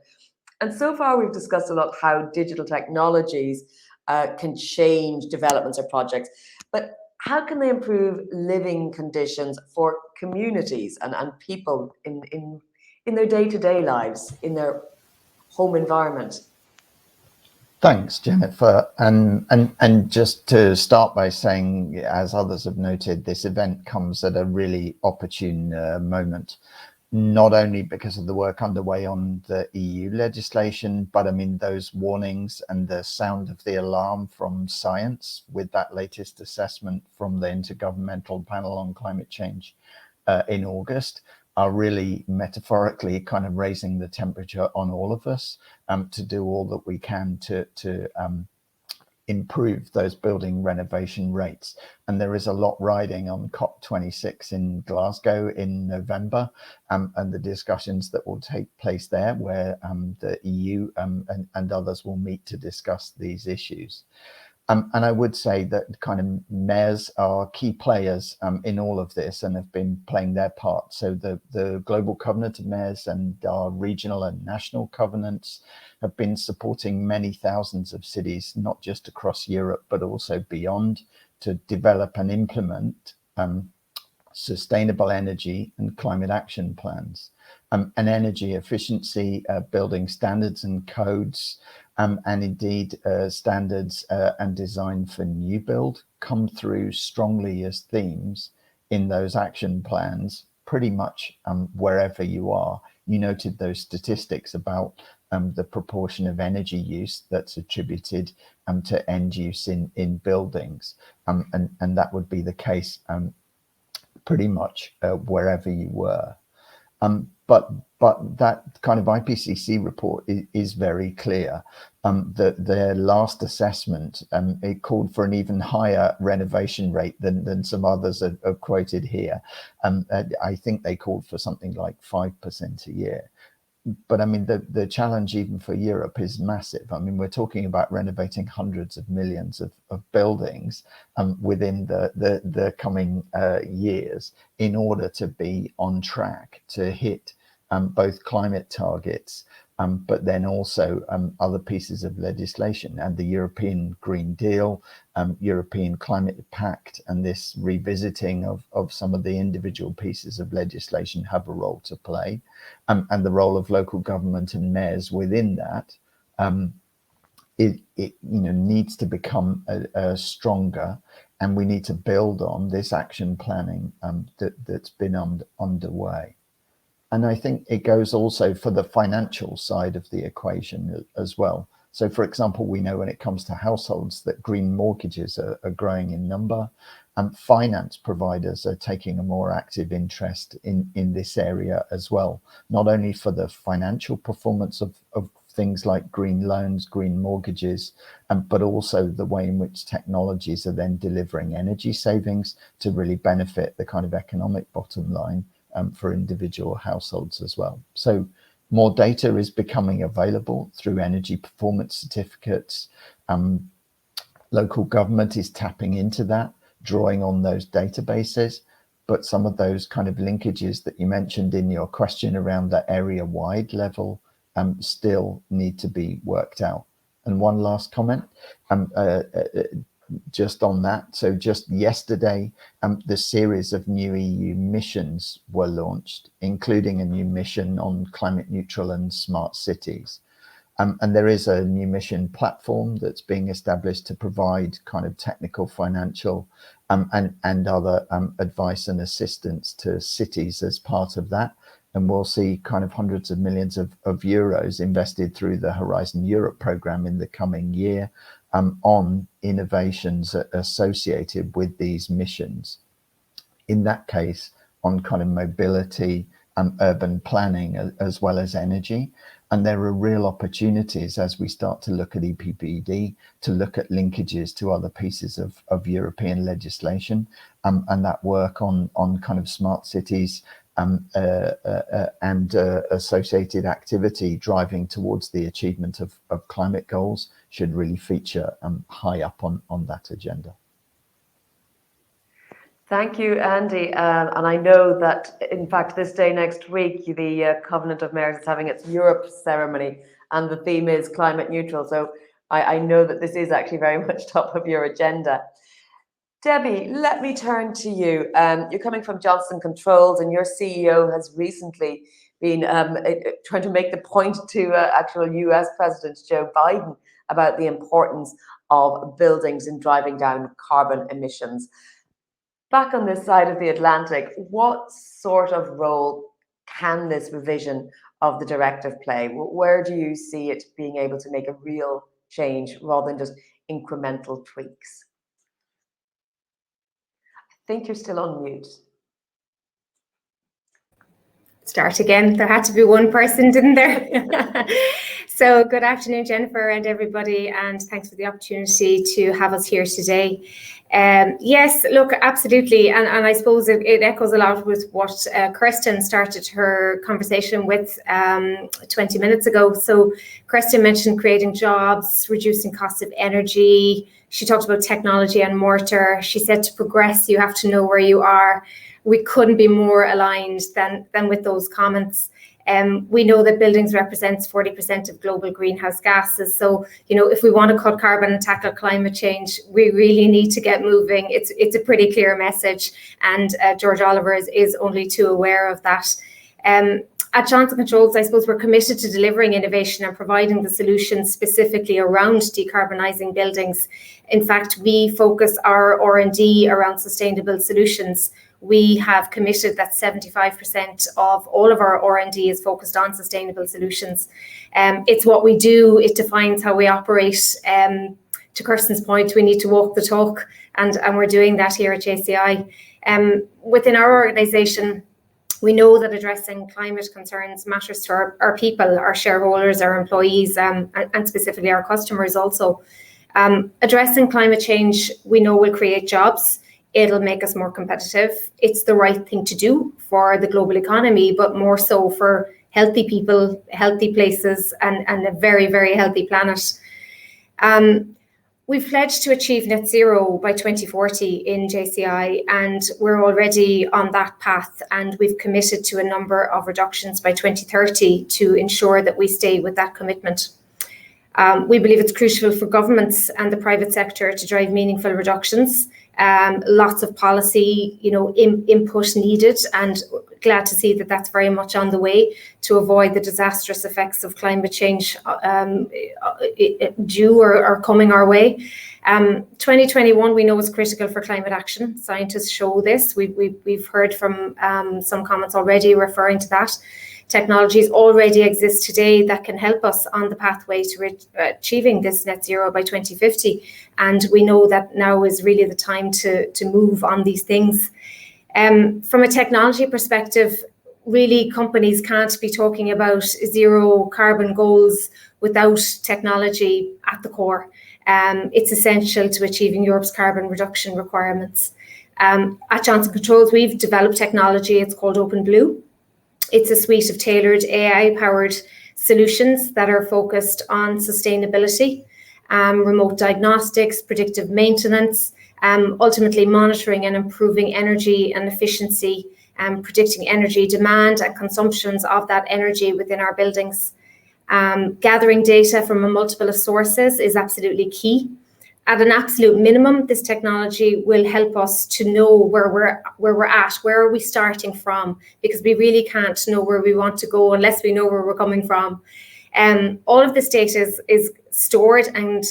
And so far, we've discussed a lot how digital technologies can change developments or projects, but how can they improve living conditions for communities and people in their day-to-day lives, in their home environment? Thanks, Jennifer. And just to start by saying, as others have noted, this event comes at a really opportune moment, not only because of the work underway on the EU legislation, but I mean, those warnings and the sound of the alarm from science with that latest assessment from the Intergovernmental Panel on Climate Change in August are really metaphorically kind of raising the temperature on all of us to do all that we can to improve those building renovation rates. And there is a lot riding on COP26 in Glasgow in November, and the discussions that will take place there, where the EU and others will meet to discuss these issues. And I would say that kind of mayors are key players in all of this and have been playing their part. So the Global Covenant of Mayors and our regional and national covenants have been supporting many thousands of cities, not just across Europe, but also beyond, to develop and implement sustainable energy and climate action plans. And energy efficiency, building standards and codes, and indeed standards and design for new build come through strongly as themes in those action plans, pretty much wherever you are. You noted those statistics about the proportion of energy use that's attributed to end use in buildings, and that would be the case pretty much wherever you were. But that kind of IPCC report is very clear that their last assessment, it called for an even higher renovation rate than some others have quoted here. I think they called for something like 5% a year. But I mean, the challenge even for Europe is massive. I mean, we're talking about renovating hundreds of millions of buildings within the coming years in order to be on track to hit both climate targets, but then also other pieces of legislation, and the European Green Deal, European Climate Pact, and this revisiting of some of the individual pieces of legislation have a role to play, and the role of local government and mayors within that. It needs to become stronger, and we need to build on this action planning that's been underway. And I think it goes also for the financial side of the equation as well. So, for example, we know when it comes to households that green mortgages are growing in number, and finance providers are taking a more active interest in this area as well, not only for the financial performance of things like green loans, green mortgages, but also the way in which technologies are then delivering energy savings to really benefit the kind of economic bottom line for individual households as well. So more data is becoming available through energy performance certificates. Local government is tapping into that, drawing on those databases, but some of those kind of linkages that you mentioned in your question around the area-wide level still need to be worked out. And one last comment, just on that. So just yesterday, the series of new EU missions were launched, including a new mission on climate neutral and smart cities. And there is a new mission platform that's being established to provide kind of technical, financial, and other advice and assistance to cities as part of that. And we'll see kind of hundreds of millions of euros invested through the Horizon Europe program in the coming year on innovations associated with these missions. In that case, on kind of mobility, urban planning, as well as energy. And there are real opportunities as we start to look at EPBD, to look at linkages to other pieces of European legislation, and that work on kind of smart cities and associated activity driving towards the achievement of climate goals should really feature high up on that agenda. Thank you, Andy. And I know that, in fact, this day next week, the Covenant of Mayors is having its Europe ceremony, and the theme is climate neutral. So I know that this is actually very much top of your agenda. Debbie, let me turn to you. You're coming from Johnson Controls, and your CEO has recently been trying to make the point to actual US President Joe Biden about the importance of buildings in driving down carbon emissions. Back on this side of the Atlantic, what sort of role can this revision of the directive play? Where do you see it being able to make a real change rather than just incremental tweaks? I think you're still on mute. Start again. There had to be one person, didn't there? So good afternoon, Jennifer and everybody, and thanks for the opportunity to have us here today. Yes, look, absolutely, and I suppose it echoes a lot with what Kirsten started her conversation with 20 minutes ago. So Kirsten mentioned creating jobs, reducing costs of energy. She talked about technology and mortar. She said to progress, you have to know where you are. We couldn't be more aligned than with those comments. We know that buildings represents 40% of global greenhouse gases. So, you know, if we want to cut carbon and tackle climate change, we really need to get moving. It's a pretty clear message, and George Oliver is only too aware of that. At Johnson Controls, I suppose we're committed to delivering innovation and providing the solutions specifically around decarbonising buildings. In fact, we focus our R&D around sustainable solutions. We have committed that 75% of all of our R&D is focused on sustainable solutions. It's what we do. It defines how we operate. To Kirsten's point, we need to walk the talk, and we're doing that here at JCI. Within our organisation, we know that addressing climate concerns matters to our people, our shareholders, our employees, and specifically our customers also. Addressing climate change, we know will create jobs. It'll make us more competitive. It's the right thing to do for the global economy, but more so for healthy people, healthy places, and a very, very healthy planet. We've pledged to achieve net zero by 2040 in JCI, and we're already on that path, and we've committed to a number of reductions by 2030 to ensure that we stay with that commitment. We believe it's crucial for governments and the private sector to drive meaningful reductions. Lots of policy, input needed, and glad to see that that's very much on the way to avoid the disastrous effects of climate change due or coming our way. 2021 we know is critical for climate action. Scientists show this. We've heard from some comments already referring to that. Technologies already exist today that can help us on the pathway to achieving this net zero by 2050. And we know that now is really the time to move on these things. From a technology perspective, really companies can't be talking about zero carbon goals without technology at the core. It's essential to achieving Europe's carbon reduction requirements. At Johnson Controls, we've developed technology. It's called OpenBlue. It's a suite of tailored AI-powered solutions that are focused on sustainability, remote diagnostics, predictive maintenance, ultimately monitoring and improving energy and efficiency, predicting energy demand and consumptions of that energy within our buildings. Gathering data from a multiple of sources is absolutely key. At an absolute minimum, this technology will help us to know where we're at, where are we starting from, because we really can't know where we want to go unless we know where we're coming from. All of this data is stored and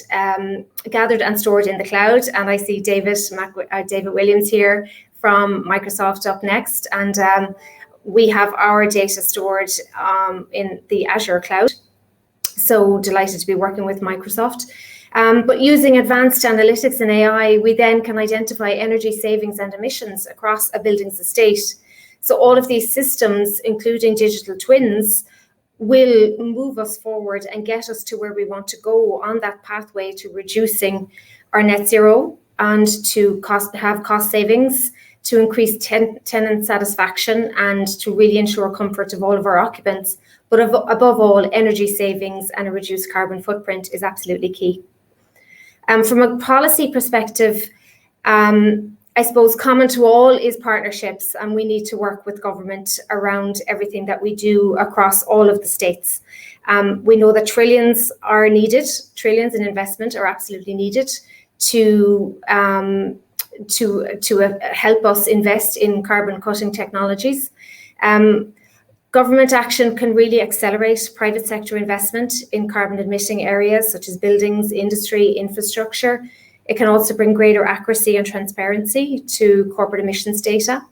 gathered and stored in the cloud. And I see David Williams here from Microsoft up next. And we have our data stored in the Azure cloud. So delighted to be working with Microsoft. But using advanced analytics and AI, we then can identify energy savings and emissions across a building's estate. So all of these systems, including digital twins, will move us forward and get us to where we want to go on that pathway to reducing our net zero and to have cost savings, to increase tenant satisfaction and to really ensure comfort of all of our occupants. But above all, energy savings and a reduced carbon footprint is absolutely key. From a policy perspective, I suppose common to all is partnerships, and we need to work with government around everything that we do across all of the states. We know that trillions are needed, trillions in investment are absolutely needed to help us invest in carbon cutting technologies. Government action can really accelerate private sector investment in carbon emitting areas such as buildings, industry, infrastructure. It can also bring greater accuracy and transparency to corporate emissions data.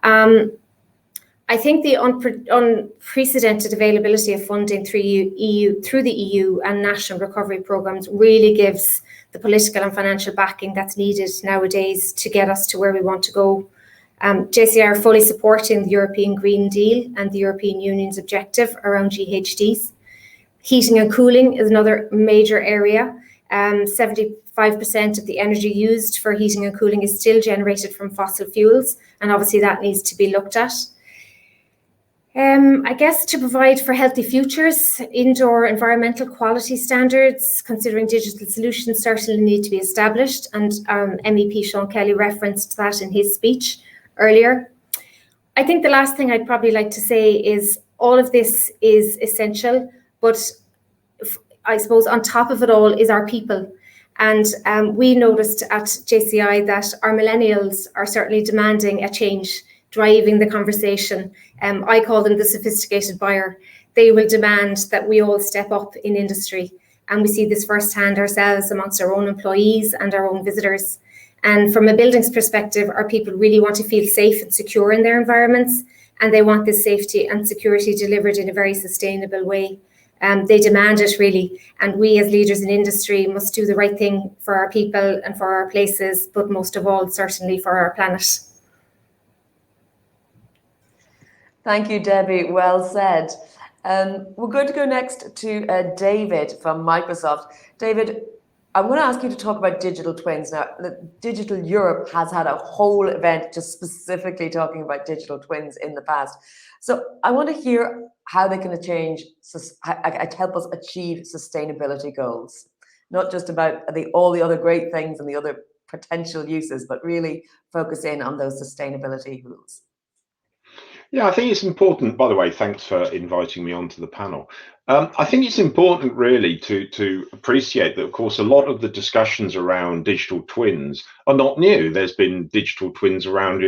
I think the unprecedented availability of funding through the EU and national recovery programs really gives the political and financial backing that's needed nowadays to get us to where we want to go. JCI are fully supporting the European Green Deal and the European Union's objective around GHGs. Heating and cooling is another major area. 75% of the energy used for heating and cooling is still generated from fossil fuels, and obviously that needs to be looked at. I guess to provide for healthy futures, indoor environmental quality standards, considering digital solutions, certainly need to be established, and MEP Sean Kelly referenced that in his speech earlier. I think the last thing I'd probably like to say is all of this is essential, but I suppose on top of it all is our people. And we noticed at JCI that our millennials are certainly demanding a change, driving the conversation. I call them the sophisticated buyer. They will demand that we all step up in industry. And we see this firsthand ourselves amongst our own employees and our own visitors. And from a buildings perspective, our people really want to feel safe and secure in their environments. And they want this safety and security delivered in a very sustainable way. They demand it really. And we as leaders in industry must do the right thing for our people and for our places, but most of all, certainly for our planet. Thank you, Debbie. Well said. We're going to go next to David from Microsoft. David, I'm going to ask you to talk about digital twins. Now, Digital Europe has had a whole event just specifically talking about digital twins in the past. So I want to hear how they can help us achieve sustainability goals, not just about all the other great things and the other potential uses, but really focus in on those sustainability goals. Yeah, I think it's important, by the way, thanks for inviting me onto the panel. I think it's important really to appreciate that, of course, a lot of the discussions around digital twins are not new. There's been digital twins around,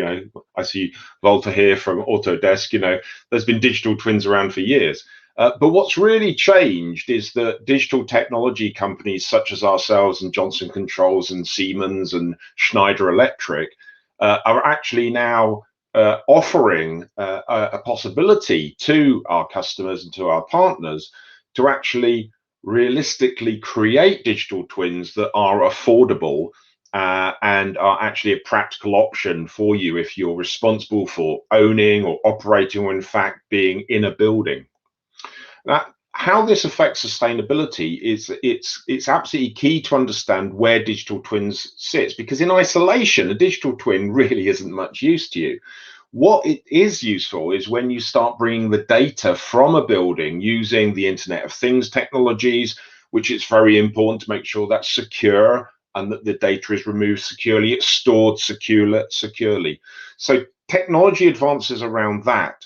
I see Walter here from Autodesk, there's been digital twins around for years. But what's really changed is that digital technology companies such as ourselves and Johnson Controls and Siemens and Schneider Electric are actually now offering a possibility to our customers and to our partners to actually realistically create digital twins that are affordable and are actually a practical option for you if you're responsible for owning or operating or in fact being in a building. Now, how this affects sustainability is it's absolutely key to understand where digital twins sits, because in isolation, a digital twin really isn't much use to you. What it is useful is when you start bringing the data from a building using the Internet of Things technologies, which is very important to make sure that's secure and that the data is removed securely, it's stored securely. So technology advances around that.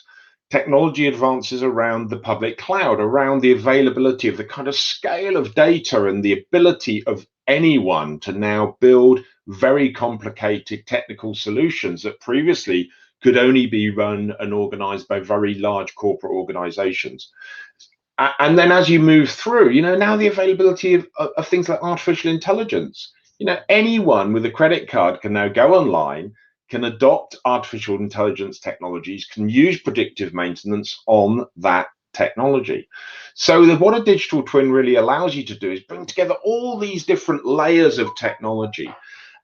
Technology advances around the public cloud, around the availability of the kind of scale of data and the ability of anyone to now build very complicated technical solutions that previously could only be run and organized by very large corporate organizations. And then as you move through, now the availability of things like artificial intelligence, anyone with a credit card can now go online, can adopt artificial intelligence technologies, can use predictive maintenance on that technology. So what a digital twin really allows you to do is bring together all these different layers of technology.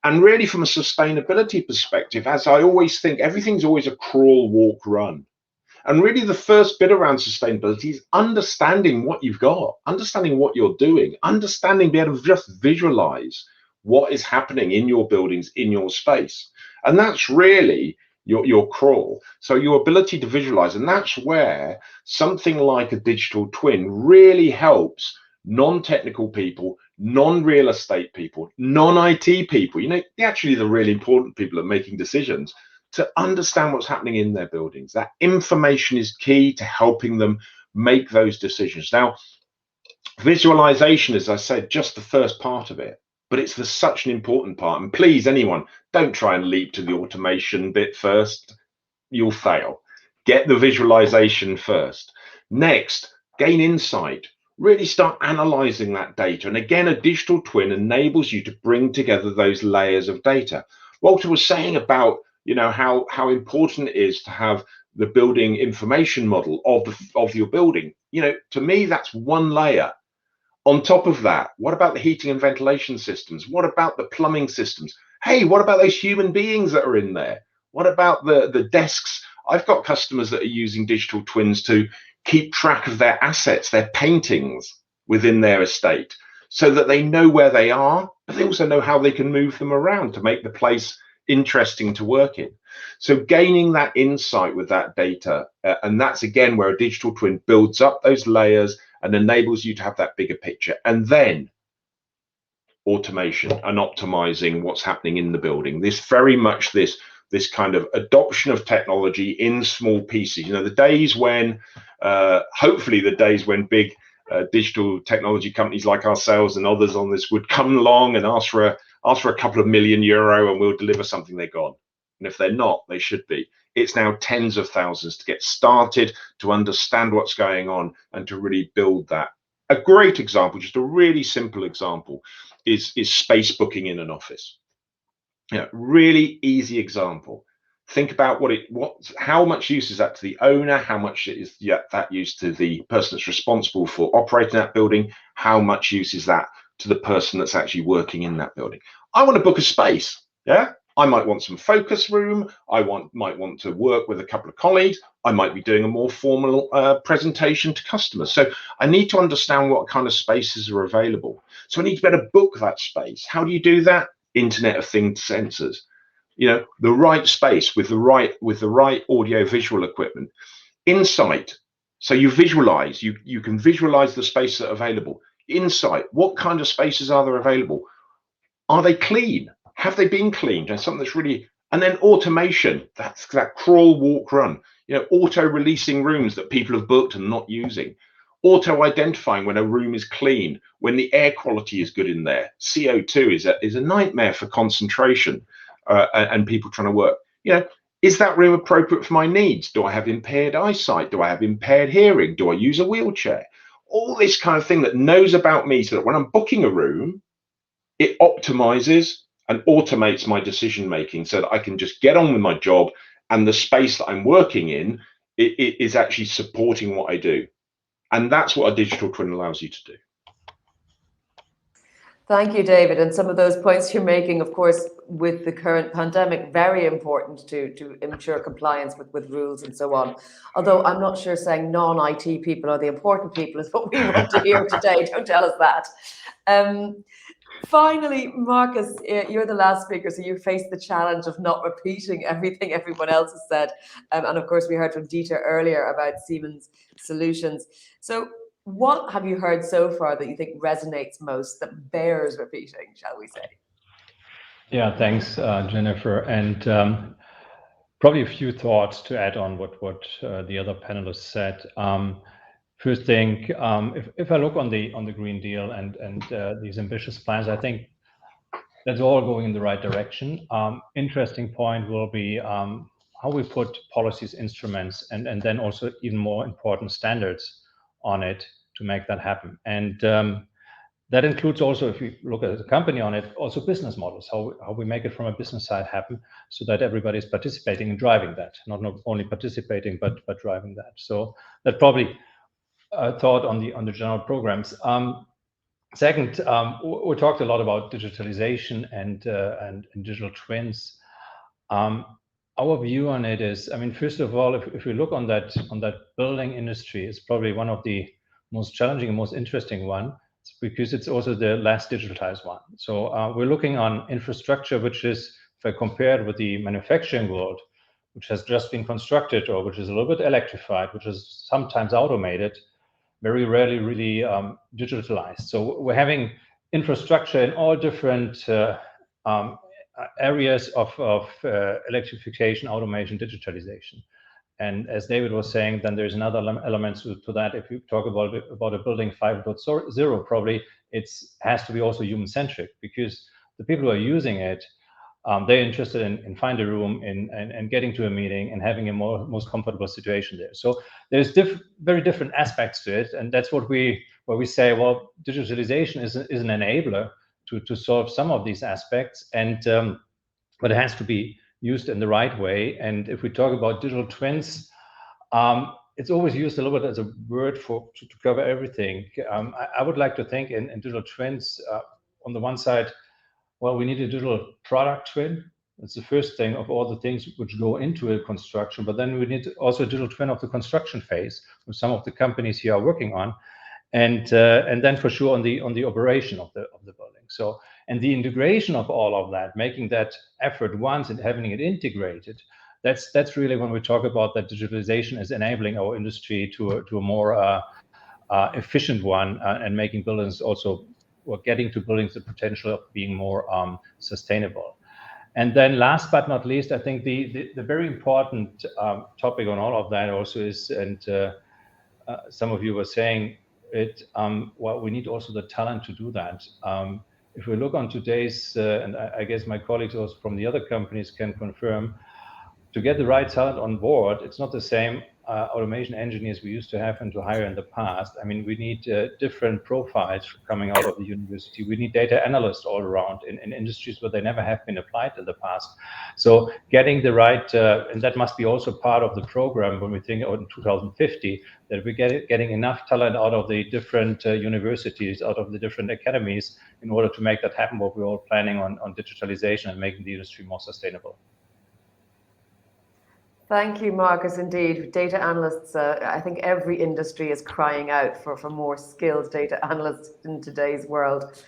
And really from a sustainability perspective, as I always think, everything's always a crawl, walk, run. And really the first bit around sustainability is understanding what you've got, understanding what you're doing, understanding, be able to just visualize what is happening in your buildings, in your space. And that's really your crawl. So your ability to visualize, and that's where something like a digital twin really helps non-technical people, non-real estate people, non-IT people, actually the really important people are making decisions, to understand what's happening in their buildings. That information is key to helping them make those decisions. Now, visualization, as I said, just the first part of it, but it's such an important part. And please, anyone, don't try and leap to the automation bit first. You'll fail. Get the visualization first. Next, gain insight. Really start analyzing that data. And again, a digital twin enables you to bring together those layers of data. Walter was saying about, how important it is to have the building information model of your building. To me, that's one layer. On top of that, what about the heating and ventilation systems? What about the plumbing systems? Hey, what about those human beings that are in there? What about the desks? I've got customers that are using digital twins to keep track of their assets, their paintings within their estate, so that they know where they are, but they also know how they can move them around to make the place interesting to work in. So gaining that insight with that data, and that's again where a digital twin builds up those layers and enables you to have that bigger picture. And then automation and optimizing what's happening in the building. This very much this kind of adoption of technology in small pieces. You know, the days when, hopefully the days when big digital technology companies like ourselves and others on this would come along and ask for a couple of million euro and we'll deliver something, they're gone. And if they're not, they should be. It's now tens of thousands to get started, to understand what's going on and to really build that. A great example, just a really simple example, is space booking in an office. Yeah, really easy example. Think about how much use is that to the owner, how much is that use to the person that's responsible for operating that building, how much use is that to the person that's actually working in that building. I want to book a space, yeah? I might want some focus room, might want to work with a couple of colleagues, I might be doing a more formal presentation to customers. So I need to understand what kind of spaces are available. So I need to better book that space. How do you do that? Internet of Things sensors. You know, the right space with the right audio visual equipment. Insight. So you visualize, you can visualize the space that are available. Insight. What kind of spaces are there available? Are they clean? Have they been cleaned? And something that's really, and then automation. That's that crawl, walk, run. You know, auto releasing rooms that people have booked and not using. Auto identifying when a room is clean, when the air quality is good in there. CO2 is a nightmare for concentration and people trying to work. You know, is that room appropriate for my needs? Do I have impaired eyesight? Do I have impaired hearing? Do I use a wheelchair? All this kind of thing that knows about me, so that when I'm booking a room, it optimizes and automates my decision making so that I can just get on with my job, and the space that I'm working in it is actually supporting what I do. And that's what a digital twin allows you to do. Thank you, David. And some of those points you're making, of course, with the current pandemic, very important to ensure compliance with rules and so on. Although I'm not sure saying non-IT people are the important people is what we want to hear today. Don't tell us that. Finally, Marcus, you're the last speaker, so you face the challenge of not repeating everything everyone else has said. And of course, we heard from Dieter earlier about Siemens solutions. So what have you heard so far that you think resonates most, that bears repeating, shall we say? Yeah, thanks, Jennifer. And probably a few thoughts to add on what the other panelists said. First thing, if I look on the Green Deal and these ambitious plans, I think that's all going in the right direction. Interesting point will be how we put policies, instruments, and then also even more important standards on it to make that happen. And that includes also, if you look at the company on it, also business models, how we make it from a business side happen so that everybody is participating and driving that, not only participating, but driving that. So that probably thought on the general programs. Second, we talked a lot about digitalization and digital twins. Our view on it is, I mean, first of all, if we look on that building industry, it's probably one of the most challenging and most interesting one, because it's also the last digitalized one. So we're looking on infrastructure, which is, if I compare it with the manufacturing world, which has just been constructed or which is a little bit electrified, which is sometimes automated, very rarely really digitalized. So we're having infrastructure in all different areas of electrification, automation, digitalization. And as David was saying, then there's another element to that. If you talk about a building 5.0, probably it has to be also human-centric, because the people who are using it, they're interested in finding a room and getting to a meeting and having a most comfortable situation there. So there's very different aspects to it, and that's where we say, well, digitalization is an enabler to solve some of these aspects, and but it has to be used in the right way. And if we talk about digital twins, it's always used a little bit as a word to cover everything. I would like to think in digital twins, on the one side, well, we need a digital product twin, That's the first thing of all the things which go into a construction. But then we need also a digital twin of the construction phase, which some of the companies here are working on, and then for sure on the operation of the building. So, and the integration of all of that, making that effort once and having it integrated, that's really when we talk about that digitalization is enabling our industry to a more efficient one, and making buildings also, or getting to buildings the potential of being more sustainable. And then last but not least, I think the very important topic on all of that also is, and some of you were saying it, well, we need also the talent to do that. If we look on today's, and I guess my colleagues also from the other companies can confirm, to get the right talent on board, it's not the same automation engineers we used to have and to hire in the past. I mean, we need different profiles coming out of the university. We need data analysts all around in industries where they never have been applied in the past. So getting the right, and that must be also part of the program when we think in 2050, that we're getting enough talent out of the different universities, out of the different academies, in order to make that happen, what we're all planning on digitalization and making the industry more sustainable. Thank you, Marcus. Indeed, data analysts, I think every industry is crying out for more skilled data analysts in today's world.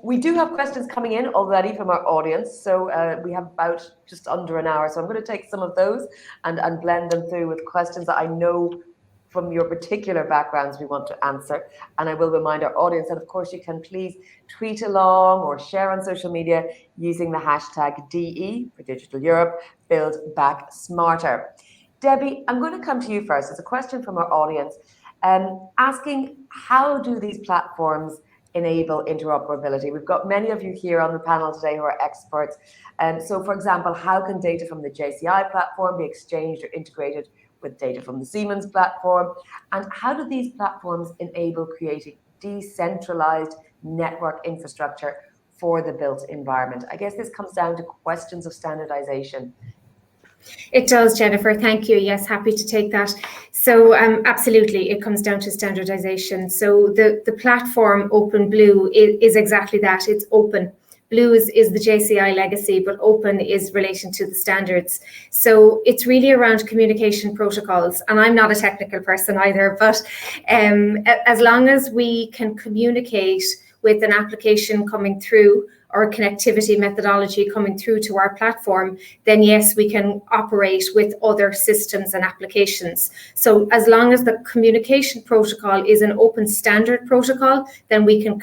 We do have questions coming in already from our audience. So we have about just under an hour. So I'm going to take some of those and blend them through with questions that I know from your particular backgrounds we want to answer. And I will remind our audience that, of course, you can please tweet along or share on social media using the hashtag DE for Digital Europe, Build Back Smarter. Debbie, I'm going to come to you first. It's a question from our audience asking, how do these platforms enable interoperability? We've got many of you here on the panel today who are experts. So, for example, how can data from the JCI platform be exchanged or integrated with data from the Siemens platform? And how do these platforms enable creating decentralized network infrastructure for the built environment? I guess this comes down to questions of standardization. It does, Jennifer. Thank you. Yes, happy to take that. So absolutely, it comes down to standardization. So the platform OpenBlue is exactly that. It's open. Blue is the JCI legacy, but open is relation to the standards. So it's really around communication protocols. And I'm not a technical person either, but as long as we can communicate with an application coming through or connectivity methodology coming through to our platform, then yes, we can operate with other systems and applications. So as long as the communication protocol is an open standard protocol, then we can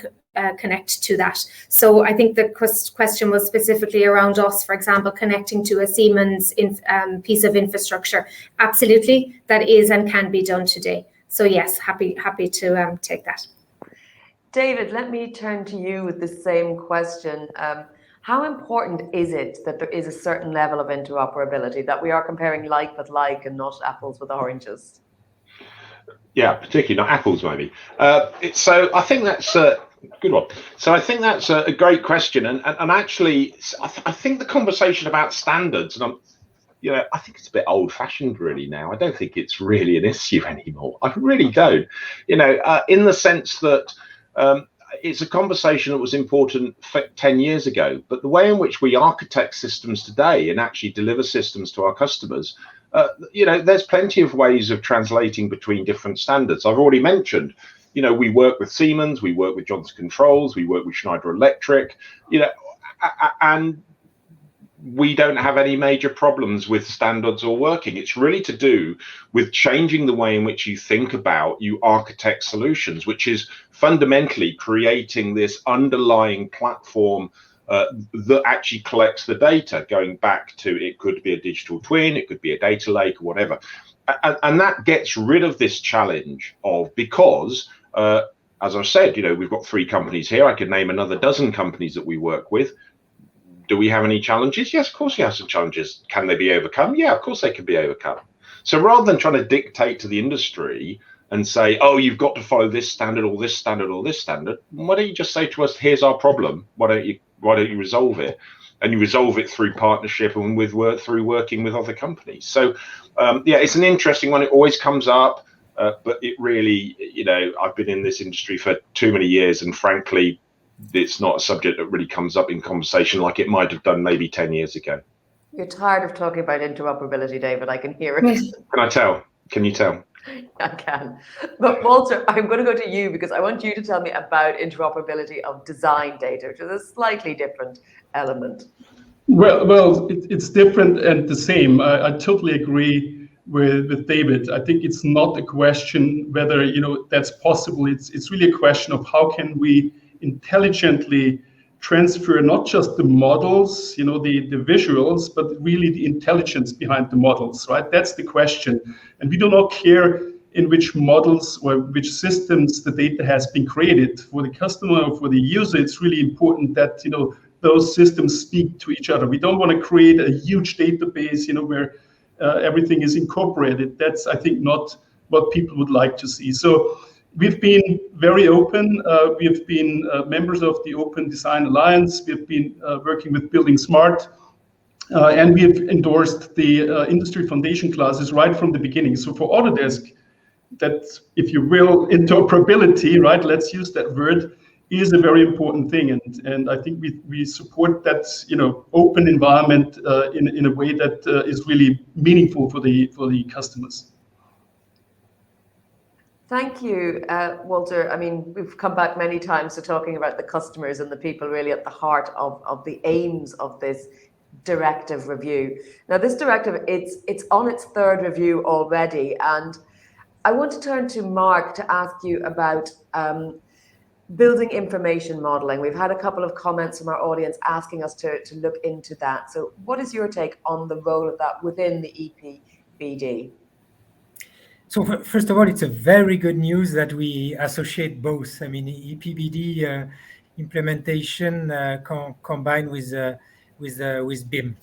connect to that. So I think the question was specifically around us, for example, connecting to a Siemens piece of infrastructure. Absolutely, that is and can be done today. So yes, happy to take that. David, let me turn to you with the same question. How important is it that there is a certain level of interoperability, that we are comparing like with like and not apples with oranges? Yeah, particularly not apples, maybe. So I think that's a good one. So I think that's a great question. And actually, I think the conversation about standards, and I think it's a bit old-fashioned really now. I don't think it's really an issue anymore. I really don't. In the sense that it's a conversation that was important 10 years ago, but the way in which we architect systems today and actually deliver systems to our customers, there's plenty of ways of translating between different standards. I've already mentioned, we work with Siemens, we work with Johnson Controls, we work with Schneider Electric, and we don't have any major problems with standards or working. It's really to do with changing the way in which you think about, you architect solutions, which is fundamentally creating this underlying platform that actually collects the data, going back to, it could be a digital twin, it could be a data lake or whatever. And that gets rid of this challenge because, as I said, we've got 3 companies here. I could name another dozen companies that we work with. Do we have any challenges? Yes, of course we have some challenges. Can they be overcome? Yeah, of course they can be overcome. So rather than trying to dictate to the industry and say, oh, you've got to follow this standard or this standard or this standard, why don't you just say to us, here's our problem. Why don't you resolve it? And you resolve it through partnership and through working with other companies. So it's an interesting one. It always comes up, but it really, I've been in this industry for too many years, and frankly, it's not a subject that really comes up in conversation like it might have done maybe 10 years ago. You're tired of talking about interoperability, David. I can hear it. Can I tell? Can you tell? I can. But Walter, I'm going to go to you because I want you to tell me about interoperability of design data, which is a slightly different element. Well, it's different and the same. I totally agree with David. I think it's not a question whether that's possible. It's really a question of how can we intelligently transfer not just the models, the visuals, but really the intelligence behind the models, right? That's the question. And we do not care in which models or which systems the data has been created. For the customer or for the user, it's really important that, those systems speak to each other. We don't want to create a huge database, where everything is incorporated. That's, I think, not what people would like to see. So we've been very open. We've been members of the Open Design Alliance. We've been working with Building Smart. And we have endorsed the industry foundation classes right from the beginning. So for Autodesk, that, if you will, interoperability, right? Let's use that word, is a very important thing, and I think we support that open environment in a way that is really meaningful for the customers. Thank you, Walter. I mean, we've come back many times to talking about the customers and the people really at the heart of the aims of this directive review. Now, this directive, it's on its third review already, and I want to turn to Mark to ask you about building information modeling. We've had a couple of comments from our audience asking us to look into that. So what is your take on the role of that within the EPBD? So first of all, it's a very good news that we associate both. I mean, EPBD implementation combined with BIM.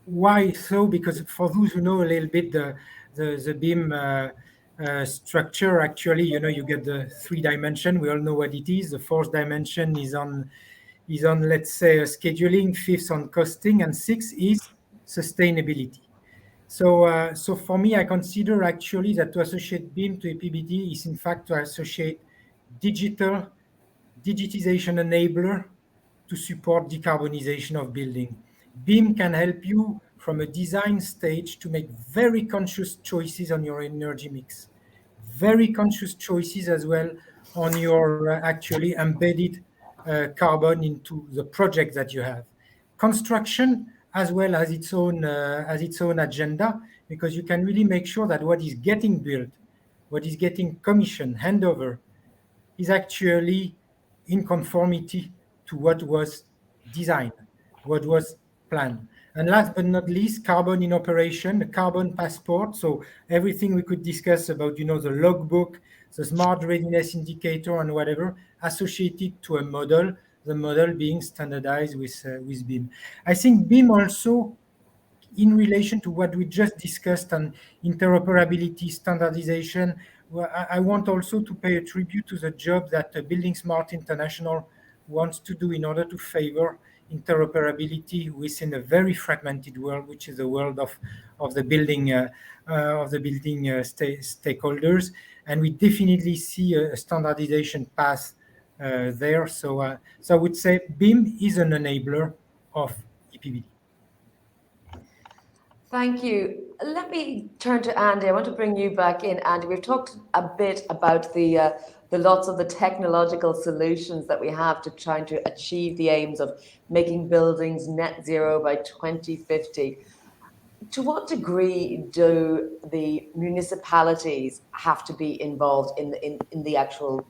Why so? Because for those who know a little bit the BIM structure, actually, you get the 3 dimension. We all know what it is. The 4th dimension is on let's say scheduling, 5th on costing, and 6th is sustainability. So for me, I consider actually that to associate BIM to EPBD is in fact to associate digitization enabler to support decarbonization of building. BIM can help you from a design stage to make very conscious choices on your energy mix, very conscious choices as well on your actually embedded carbon into the project that you have. Construction as well as its own agenda, because you can really make sure that what is getting built, what is getting commissioned, handover, is actually in conformity to what was designed, what was planned. And last but not least, carbon in operation, the carbon passport. So everything we could discuss about, the logbook, the smart readiness indicator and whatever, associated to a model, the model being standardized with BIM. I think BIM also, in relation to what we just discussed on interoperability, standardization, I want also to pay a tribute to the job that Building Smart International wants to do in order to favor interoperability within a very fragmented world, which is the world of the building stakeholders. And we definitely see a standardization path there. So I would say BIM is an enabler of EPBD. Thank you. Let me turn to Andy. I want to bring you back in, Andy. We've talked a bit about the lots of the technological solutions that we have to trying to achieve the aims of making buildings net zero by 2050. To what degree do the municipalities have to be involved in the actual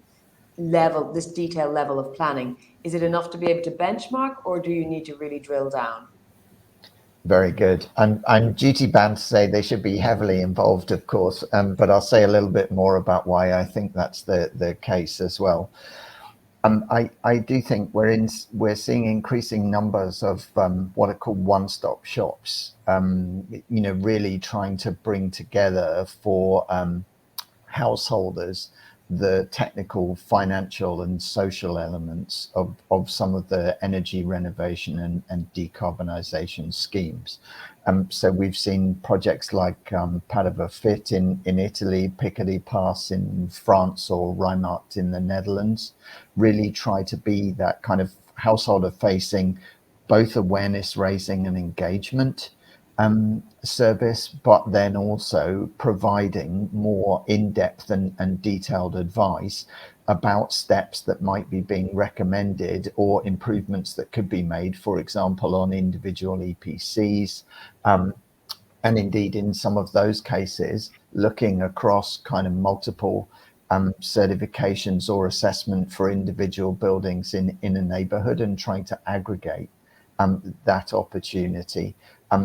level, this detailed level of planning? Is it enough to be able to benchmark, or do you need to really drill down? Very good. I'm duty bound to say they should be heavily involved, of course, but I'll say a little bit more about why I think that's the case as well. I do think we're seeing increasing numbers of what are called one-stop shops, really trying to bring together for householders the technical, financial and social elements of some of the energy renovation and decarbonisation schemes. So we've seen projects like Padova Fit in Italy, Picardy Pass in France, or Rijmaart in the Netherlands really try to be that kind of householder facing, both awareness raising and engagement service, but then also providing more in-depth and detailed advice about steps that might be being recommended or improvements that could be made, for example, on individual EPCs. And indeed, in some of those cases, looking across kind of multiple certifications or assessment for individual buildings in a neighborhood and trying to aggregate that opportunity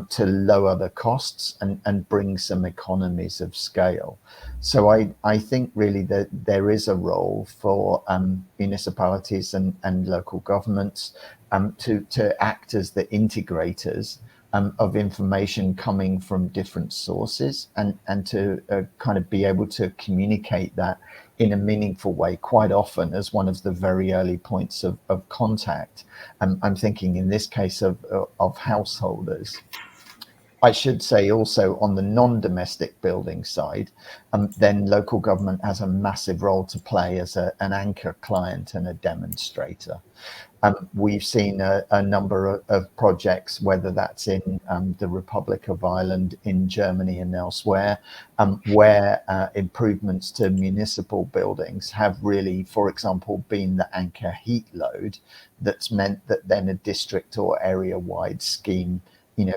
to lower the costs and bring some economies of scale. So I think really that there is a role for municipalities and local governments to act as the integrators of information coming from different sources and to kind of be able to communicate that in a meaningful way, quite often as one of the very early points of contact. I'm thinking in this case of householders. I should say also on the non-domestic building side, then local government has a massive role to play as an anchor client and a demonstrator. We've seen a number of projects, whether that's in the Republic of Ireland, in Germany and elsewhere, where improvements to municipal buildings have really, for example, been the anchor heat load that's meant that then a district or area-wide scheme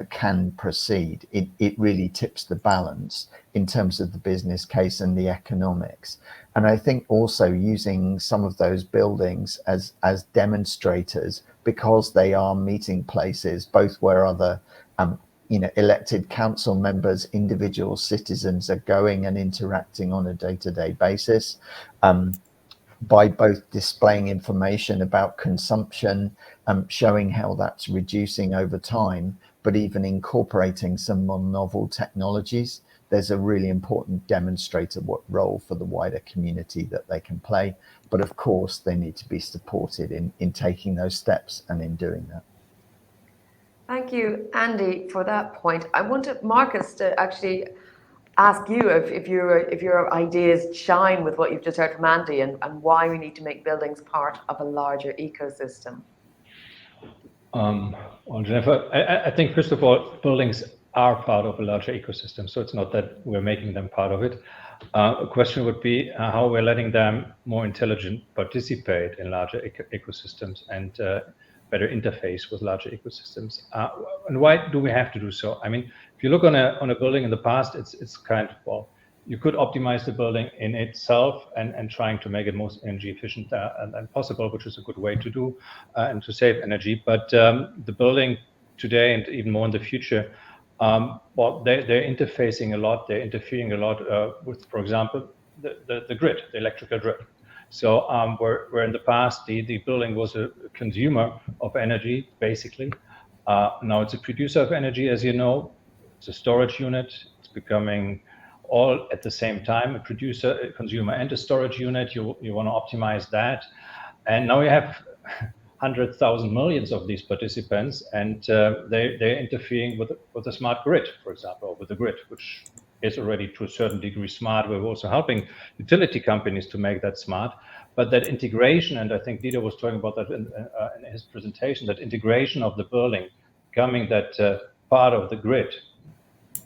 can proceed. It really tips the balance in terms of the business case and the economics. And I think also using some of those buildings as demonstrators, because they are meeting places, both where other elected council members, individual citizens are going and interacting on a day-to-day basis, by both displaying information about consumption, showing how that's reducing over time, but even incorporating some more novel technologies. There's a really important demonstrator role for the wider community that they can play. But of course, they need to be supported in taking those steps and in doing that. Thank you, Andy, for that point. I wanted Marcus to actually ask you if your ideas shine with what you've just heard from Andy and why we need to make buildings part of a larger ecosystem. Well, Jennifer, I think first of all, buildings are part of a larger ecosystem, so it's not that we're making them part of it. A question would be how we're letting them more intelligent participate in larger ecosystems and better interface with larger ecosystems. And why do we have to do so? I mean, if you look on a building in the past, it's kind of, well, you could optimize the building in itself and trying to make it most energy efficient and possible, which is a good way to do and to save energy. But the building today and even more in the future, well, they're interfacing a lot, they're interfering a lot with, for example, the grid, the electrical grid. So where in the past the building was a consumer of energy, basically, now it's a producer of energy, as you know. It's a storage unit. It's becoming all at the same time, a producer, a consumer, and a storage unit. You want to optimize that, and now you have 100,000 millions of these participants, and they're interfering with the smart grid, for example, or with the grid, which is already to a certain degree smart. We're also helping utility companies to make that smart. But that integration, and I think Dieter was talking about that in his presentation, that integration of the building, becoming that part of the grid,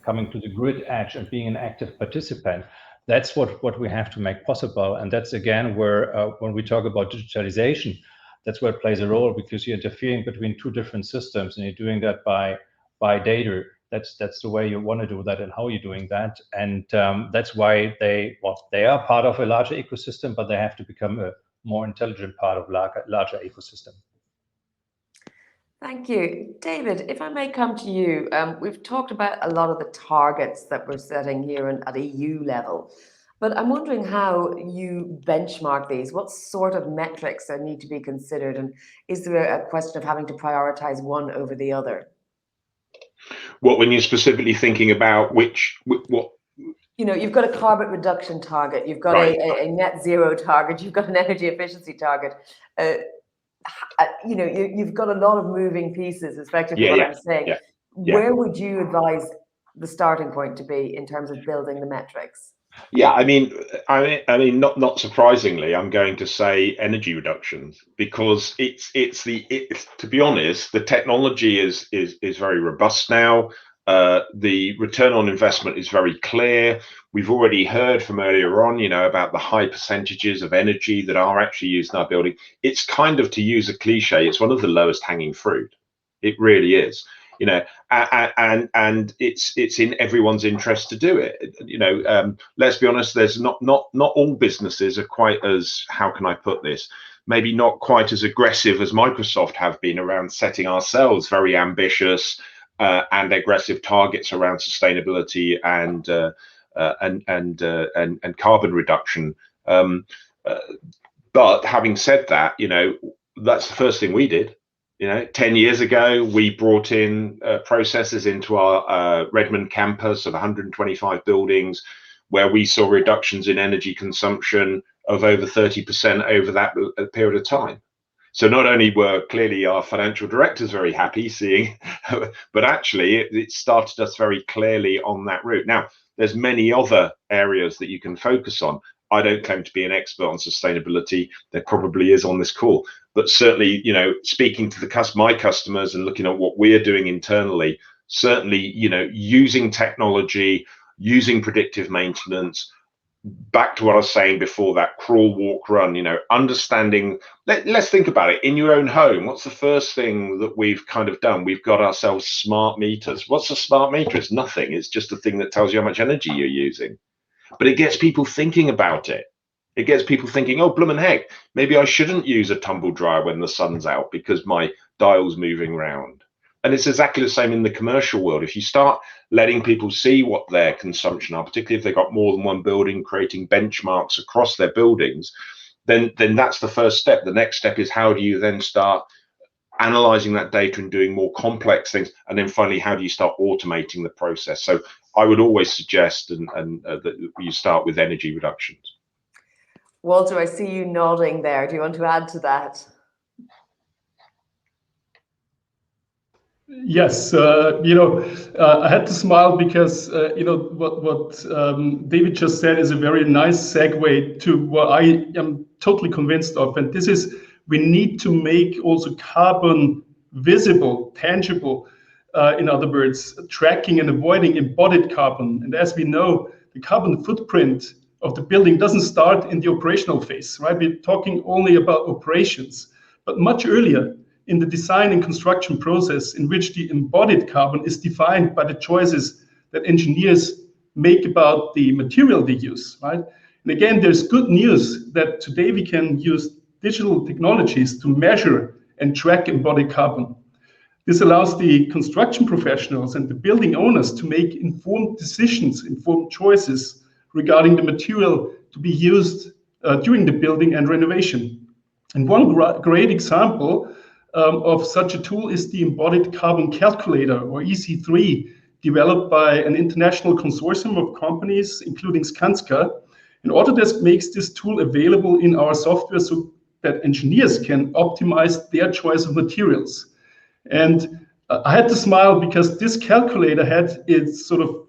coming to the grid edge and being an active participant, that's what we have to make possible. And that's again where when we talk about digitalization, that's where it plays a role, because you're interfering between two different systems and you're doing that by data. That's the way you want to do that and how you're doing that. And that's why they are part of a larger ecosystem, but they have to become a more intelligent part of larger ecosystem. Thank you. David, if I may come to you, we've talked about a lot of the targets that we're setting here at EU level, but I'm wondering how you benchmark these. What sort of metrics need to be considered, and is there a question of having to prioritize one over the other? What, when you're specifically thinking about what you know, you've got a carbon reduction target, you've got a net zero target, you've got an energy efficiency target. You know, you've got a lot of moving pieces, effectively what I'm saying. Where would you advise the starting point to be in terms of building the metrics? Yeah, I mean, not surprisingly, I'm going to say energy reductions, because it's to be honest, the technology is very robust now. The return on investment is very clear. We've already heard from earlier on, you know, about the high percentages of energy that are actually used in our building. It's kind of, to use a cliche, it's one of the lowest hanging fruit. It really is. You know, and it's in everyone's interest to do it. You know, let's be honest. There's not all businesses are quite as, how can I put this? Maybe not quite as aggressive as Microsoft have been around setting ourselves very ambitious and aggressive targets around sustainability and carbon reduction. But having said that, you know, that's the first thing we did. You know, 10 years ago, we brought in processes into our Redmond campus of 125 buildings, where we saw reductions in energy consumption of over 30% over that period of time. So not only were clearly our financial directors very happy seeing, but actually it started us very clearly on that route. Now, there's many other areas that you can focus on. I don't claim to be an expert on sustainability. There probably is on this call, but certainly, you know, speaking to my customers and looking at what we're doing internally, certainly, you know, using technology, using predictive maintenance, back to what I was saying before, that crawl, walk, run, you know, understanding, let's think about it. In your own home, what's the first thing that we've kind of done? We've got ourselves smart meters. What's a smart meter? It's nothing. It's just a thing that tells you how much energy you're using. But it gets people thinking about it. It gets people thinking, oh, bloomin' heck, maybe I shouldn't use a tumble dryer when the sun's out because my dial's moving around. And it's exactly the same in the commercial world. If you start letting people see what their consumption are, particularly if they've got more than one building, creating benchmarks across their buildings, then that's the first step. The next step is, how do you then start analyzing that data and doing more complex things? And then finally, how do you start automating the process? So I would always suggest that you start with energy reductions. Walter, I see you nodding there. Do you want to add to that? Yes, you know, I had to smile because you know what David just said is a very nice segue to what I am totally convinced of, and this is, we need to make also carbon visible, tangible. In other words, tracking and avoiding embodied carbon. And as we know, the carbon footprint of the building doesn't start in the operational phase, right? We're talking only about operations, but much earlier in the design and construction process, in which the embodied carbon is defined by the choices that engineers make about the material they use, right? And again, there's good news that today we can use digital technologies to measure and track embodied carbon. This allows the construction professionals and the building owners to make informed decisions, informed choices regarding the material to be used during the building and renovation. And one great example of such a tool is the Embodied Carbon Calculator, or EC3, developed by an international consortium of companies, including Skanska. And Autodesk makes this tool available in our software so that engineers can optimize their choice of materials. And I had to smile because this calculator had its sort of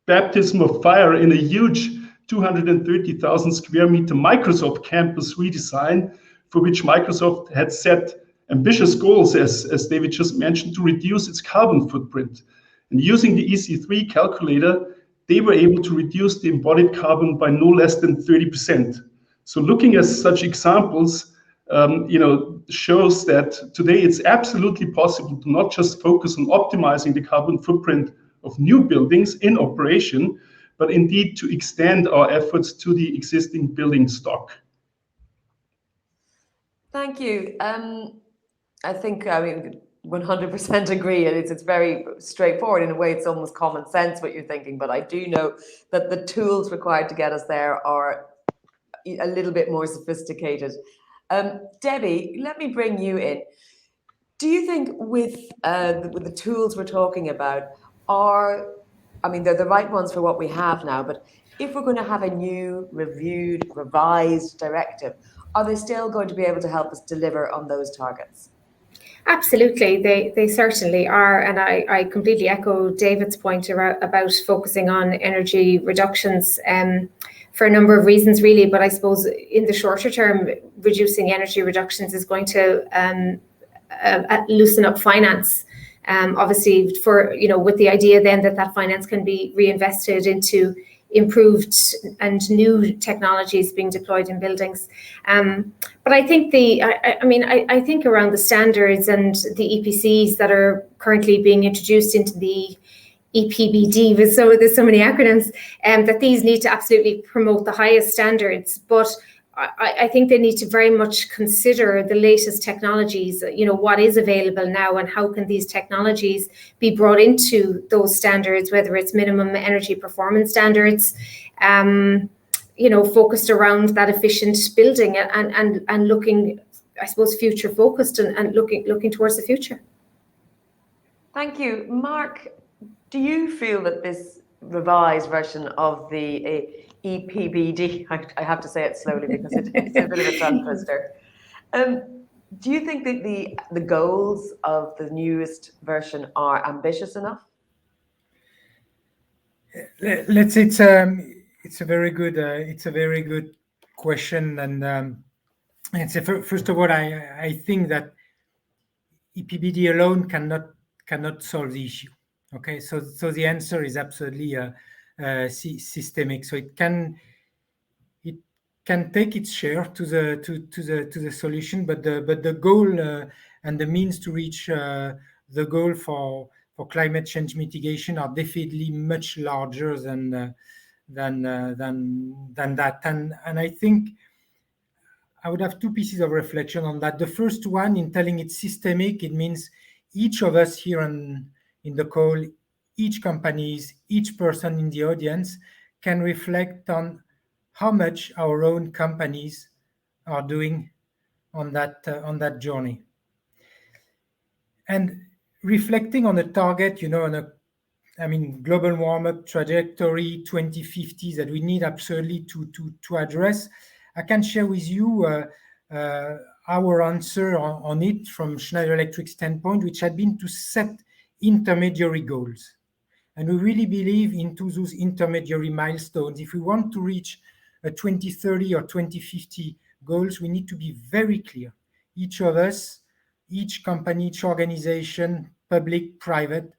baptism of fire in a huge 230,000 square meter Microsoft campus redesign, for which Microsoft had set ambitious goals, as David just mentioned, to reduce its carbon footprint. And using the EC3 calculator, they were able to reduce the embodied carbon by no less than 30%. So looking at such examples, you know, shows that today it's absolutely possible to not just focus on optimizing the carbon footprint of new buildings in operation, but indeed to extend our efforts to the existing building stock. Thank you. I think, I mean, 100% agree. It's very straightforward. In a way, it's almost common sense what you're thinking, but I do know that the tools required to get us there are a little bit more sophisticated. Debbie, let me bring you in. Do you think with the tools we're talking about I mean, they're the right ones for what we have now, but if we're going to have a new, reviewed, revised directive, are they still going to be able to help us deliver on those targets? Absolutely, they certainly are, and I completely echo David's point about focusing on energy reductions for a number of reasons, really. But I suppose in the shorter term, reducing energy reductions is going to loosen up finance. Obviously, with the idea then that finance can be reinvested into improved and new technologies being deployed in buildings. But I think I think around the standards and the EPCs that are currently being introduced into the EPBD, there's so many acronyms, that these need to absolutely promote the highest standards. But I think they need to very much consider the latest technologies, what is available now and how can these technologies be brought into those standards, whether it's minimum energy performance standards, focused around that efficient building and looking, I suppose, future focused and looking towards the future. Thank you. Mark, do you feel that this revised version of the EPBD, I have to say it slowly because it's a bit of a tongue twister. Do you think that the goals of the newest version are ambitious enough? Let's say it's a very good question, and first of all, I think that EPBD alone cannot solve the issue. Okay, so the answer is absolutely systemic. So it can take its share to the solution, but the goal and the means to reach the goal for climate change mitigation are definitely much larger than that. And I think I would have two pieces of reflection on that. The first one, in telling it's systemic, it means each of us here in the call, each companies, each person in the audience can reflect on how much our own companies are doing on that journey. And reflecting on a target, global warm-up trajectory 2050 that we need absolutely to address, I can share with you our answer on it from Schneider Electric's standpoint, which had been to set intermediary goals. And we really believe into those intermediary milestones. If we want to reach a 2030 or 2050 goals, we need to be very clear. Each of us, each company, each organization, public, private,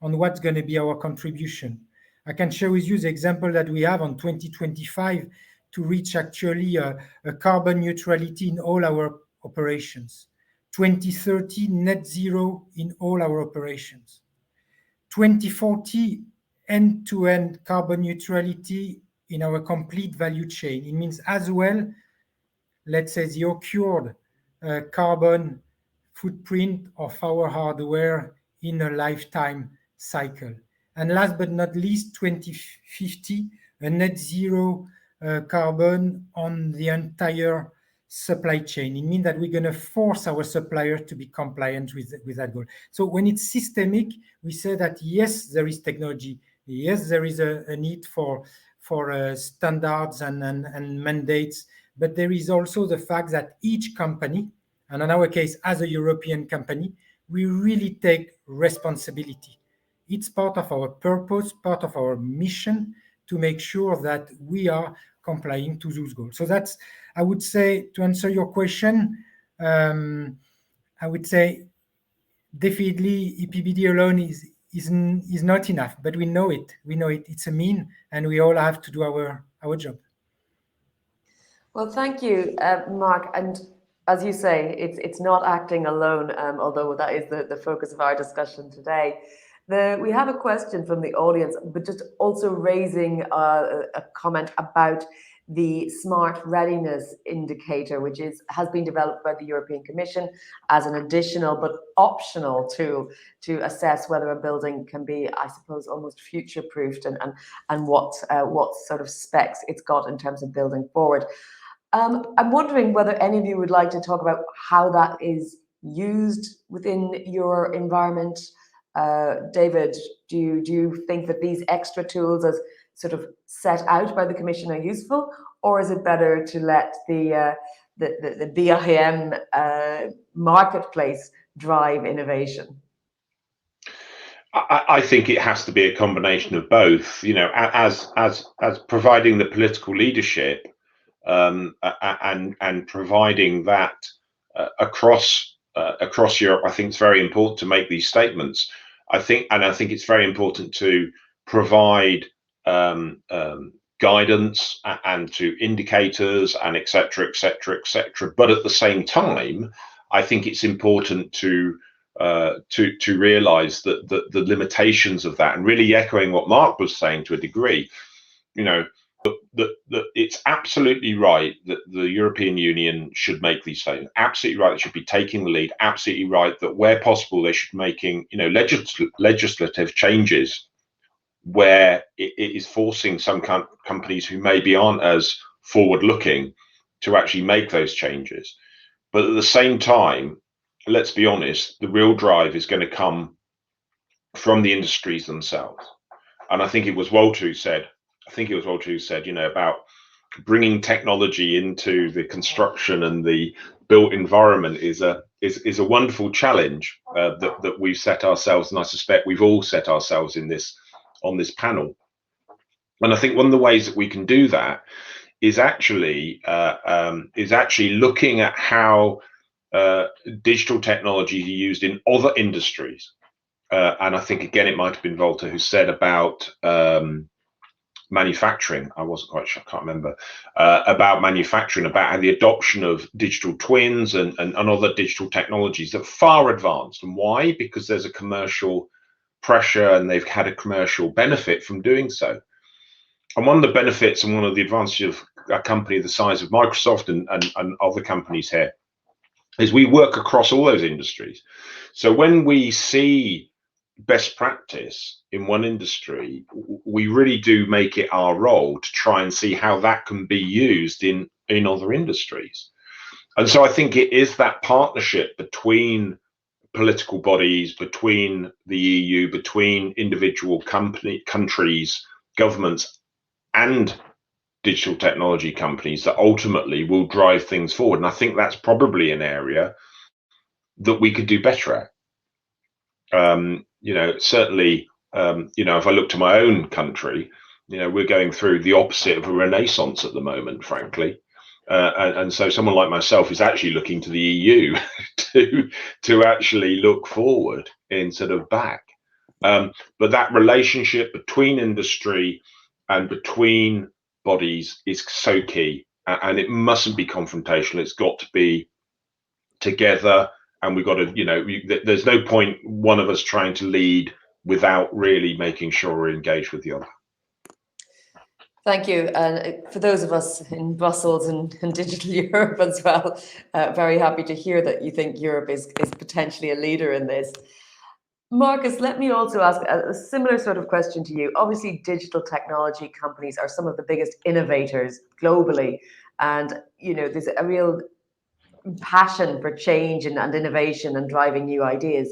on what's going to be our contribution. I can share with you the example that we have on 2025 to reach actually a carbon neutrality in all our operations. 2030 net zero in all our operations. 2040 end-to-end carbon neutrality in our complete value chain. It means as well, let's say, the occurred carbon footprint of our hardware in a lifetime cycle. And last but not least, 2050, a net zero carbon on the entire supply chain. It means that we're going to force our suppliers to be compliant with that goal. So when it's systemic, we say that yes, there is technology. Yes, there is a need for standards and mandates, but there is also the fact that each company, and in our case, as a European company, we really take responsibility. It's part of our purpose, part of our mission to make sure that we are complying to those goals. So that's, I would say, to answer your question, I would say definitely EPBD alone is not enough, but we know it. We know it. It's a mean, and we all have to do our job. Well, thank you, Mark. And as you say, it's not acting alone, although that is the focus of our discussion today. We have a question from the audience, but just also raising a comment about the smart readiness indicator, which has been developed by the European Commission as an additional but optional tool to assess whether a building can be, I suppose, almost future-proofed and what sort of specs it's got in terms of building forward. I'm wondering whether any of you would like to talk about how that is used within your environment. David, do you think that these extra tools, as sort of set out by the Commission are useful, or is it better to let the BIM marketplace drive innovation? I think it has to be a combination of both. You know, as providing the political leadership and providing that across Europe. I think it's very important to make these statements. I think it's very important to provide guidance and to indicators and etc. But at the same time, I think it's important to realize that the limitations of that, and really echoing what Mark was saying to a degree, you know, that it's absolutely right that the European Union should make these statements. Absolutely right, they should be taking the lead. Absolutely right that where possible they should be making, you know, legislative changes where it is forcing some companies who maybe aren't as forward-looking to actually make those changes. But at the same time, let's be honest, the real drive is going to come from the industries themselves. And I think it was Walter who said, you know, about bringing technology into the construction and the built environment is a wonderful challenge that we've set ourselves, and I suspect we've all set ourselves on this panel. And I think one of the ways that we can do that is actually looking at how digital technology is used in other industries. And I think, again, it might have been Walter who said about manufacturing. I wasn't quite sure, I can't remember, about manufacturing, about the adoption of digital twins and other digital technologies that are far advanced. And why? Because there's a commercial pressure and they've had a commercial benefit from doing so. And one of the benefits and one of the advantages of a company the size of Microsoft and other companies here is we work across all those industries. So when we see best practice in one industry, we really do make it our role to try and see how that can be used in other industries. And so I think it is that partnership between political bodies, between the EU, between individual countries, governments, and digital technology companies that ultimately will drive things forward. And I think that's probably an area that we could do better at. You know, certainly, you know, if I look to my own country, you know, we're going through the opposite of a renaissance at the moment, frankly. And so someone like myself is actually looking to the EU to actually look forward instead of back. But that relationship between industry and between bodies is so key, and it mustn't be confrontational. It's got to be together, and we've got to, you know, there's no point one of us trying to lead without really making sure we're engaged with the other. Thank you. And for those of us in Brussels and Digital Europe as well, very happy to hear that you think Europe is potentially a leader in this. Marcus, let me also ask a similar sort of question to you. Obviously, digital technology companies are some of the biggest innovators globally. And, you know, there's a real passion for change and innovation and driving new ideas.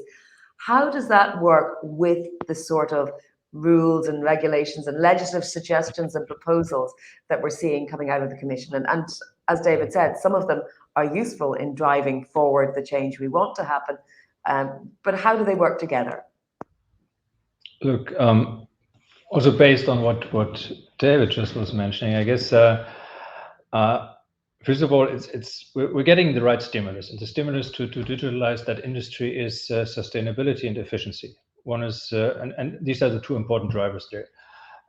How does that work with the sort of rules and regulations and legislative suggestions and proposals that we're seeing coming out of the Commission? And as David said, some of them are useful in driving forward the change we want to happen. But how do they work together? Look, also based on what David just was mentioning, I guess, first of all, we're getting the right stimulus, and the stimulus to digitalize that industry is sustainability and efficiency. One is, and these are the two important drivers there,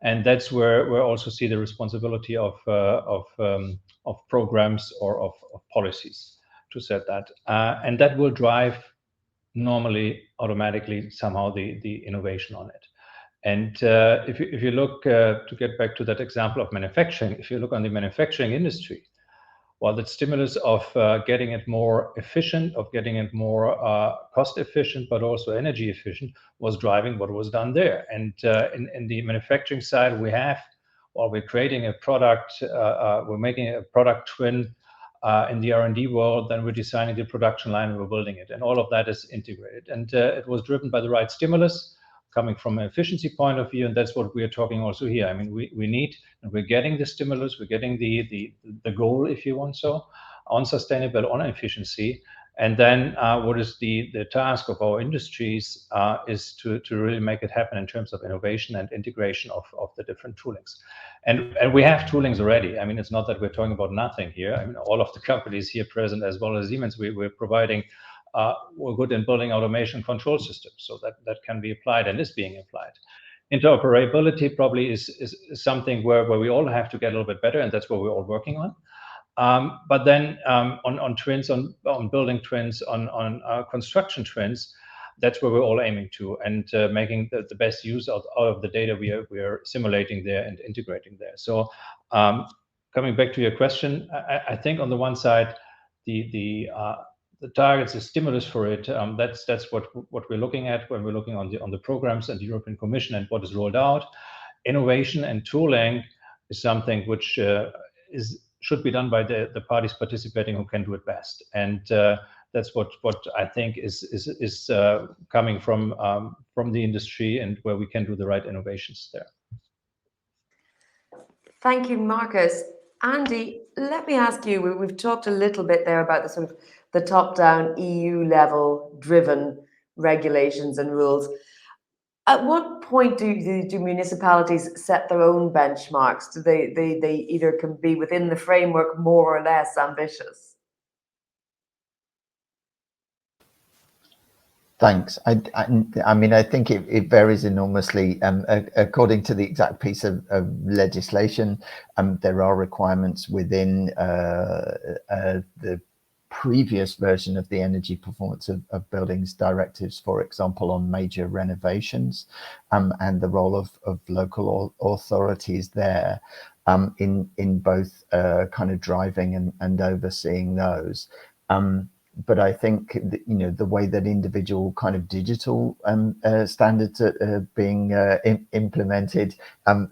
and that's where we also see the responsibility of programs or of policies to set that, and that will drive normally automatically somehow the innovation on it. And if you look to get back to that example of manufacturing, if you look on the manufacturing industry, well, the stimulus of getting it more efficient, of getting it more cost efficient, but also energy efficient, was driving what was done there. And in the manufacturing side, we're creating a product, we're making a product twin in the R&D world, then we're designing the production line and we're building it. And all of that is integrated. And it was driven by the right stimulus. coming from an efficiency point of view, and that's what we are talking also here. I mean, we need, and we're getting the stimulus, we're getting the goal, if you want so, on sustainable, on efficiency. And then what is the task of our industries is to really make it happen in terms of innovation and integration of the different toolings. And we have toolings already. I mean, it's not that we're talking about nothing here. I mean, all of the companies here present, as well as Siemens, we're providing, we're good in building automation control systems. So that can be applied and is being applied. Interoperability probably is something where we all have to get a little bit better, and that's what we're all working on. But then on twins, on building twins, on construction twins, that's where we're all aiming to, and making the best use out of the data we are simulating there and integrating there. So coming back to your question, I think on the one side, the targets, the stimulus for it, that's what we're looking at when we're looking on the programs and the European Commission and what is rolled out. Innovation and tooling is something which should be done by the parties participating who can do it best, and that's what I think is coming from the industry and where we can do the right innovations there. Thank you, Marcus. Andy, let me ask you, we've talked a little bit there about the sort of the top-down EU level driven regulations and rules. At what point do municipalities set their own benchmarks? Do they either can be within the framework more or less ambitious? Thanks. I mean, I think it varies enormously according to the exact piece of legislation. There are requirements within the previous version of the energy performance of buildings directives, for example, on major renovations, and the role of local authorities there in both kind of driving and overseeing those. But I think that, you know, the way that individual kind of digital standards are being implemented,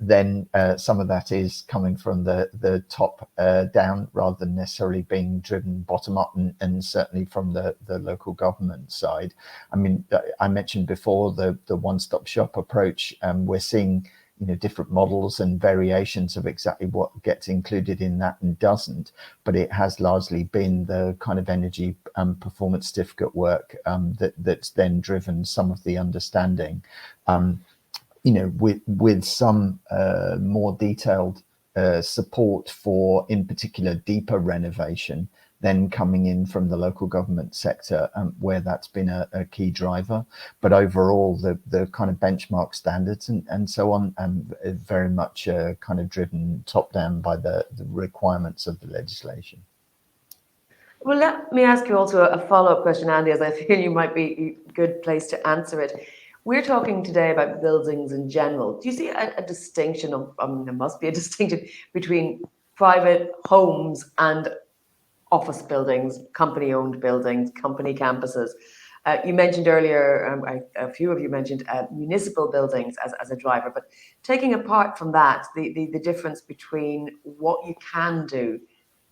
then some of that is coming from the top down rather than necessarily being driven bottom up, and certainly from the local government side. I mean, I mentioned before the one-stop shop approach. We're seeing, you know, different models and variations of exactly what gets included in that and doesn't, but it has largely been the kind of energy performance certificate work that's then driven some of the understanding, you know, with some more detailed support for, in particular, deeper renovation, then coming in from the local government sector, where that's been a key driver. But overall, the kind of benchmark standards and so on, very much kind of driven top down by the requirements of the legislation. Well, let me ask you also a follow-up question, Andy, as I feel you might be a good place to answer it. We're talking today about buildings in general. Do you see a distinction, there must be a distinction between private homes and office buildings, company-owned buildings, company campuses? You mentioned earlier, a few of you mentioned municipal buildings as a driver, but taking apart from that, the difference between what you can do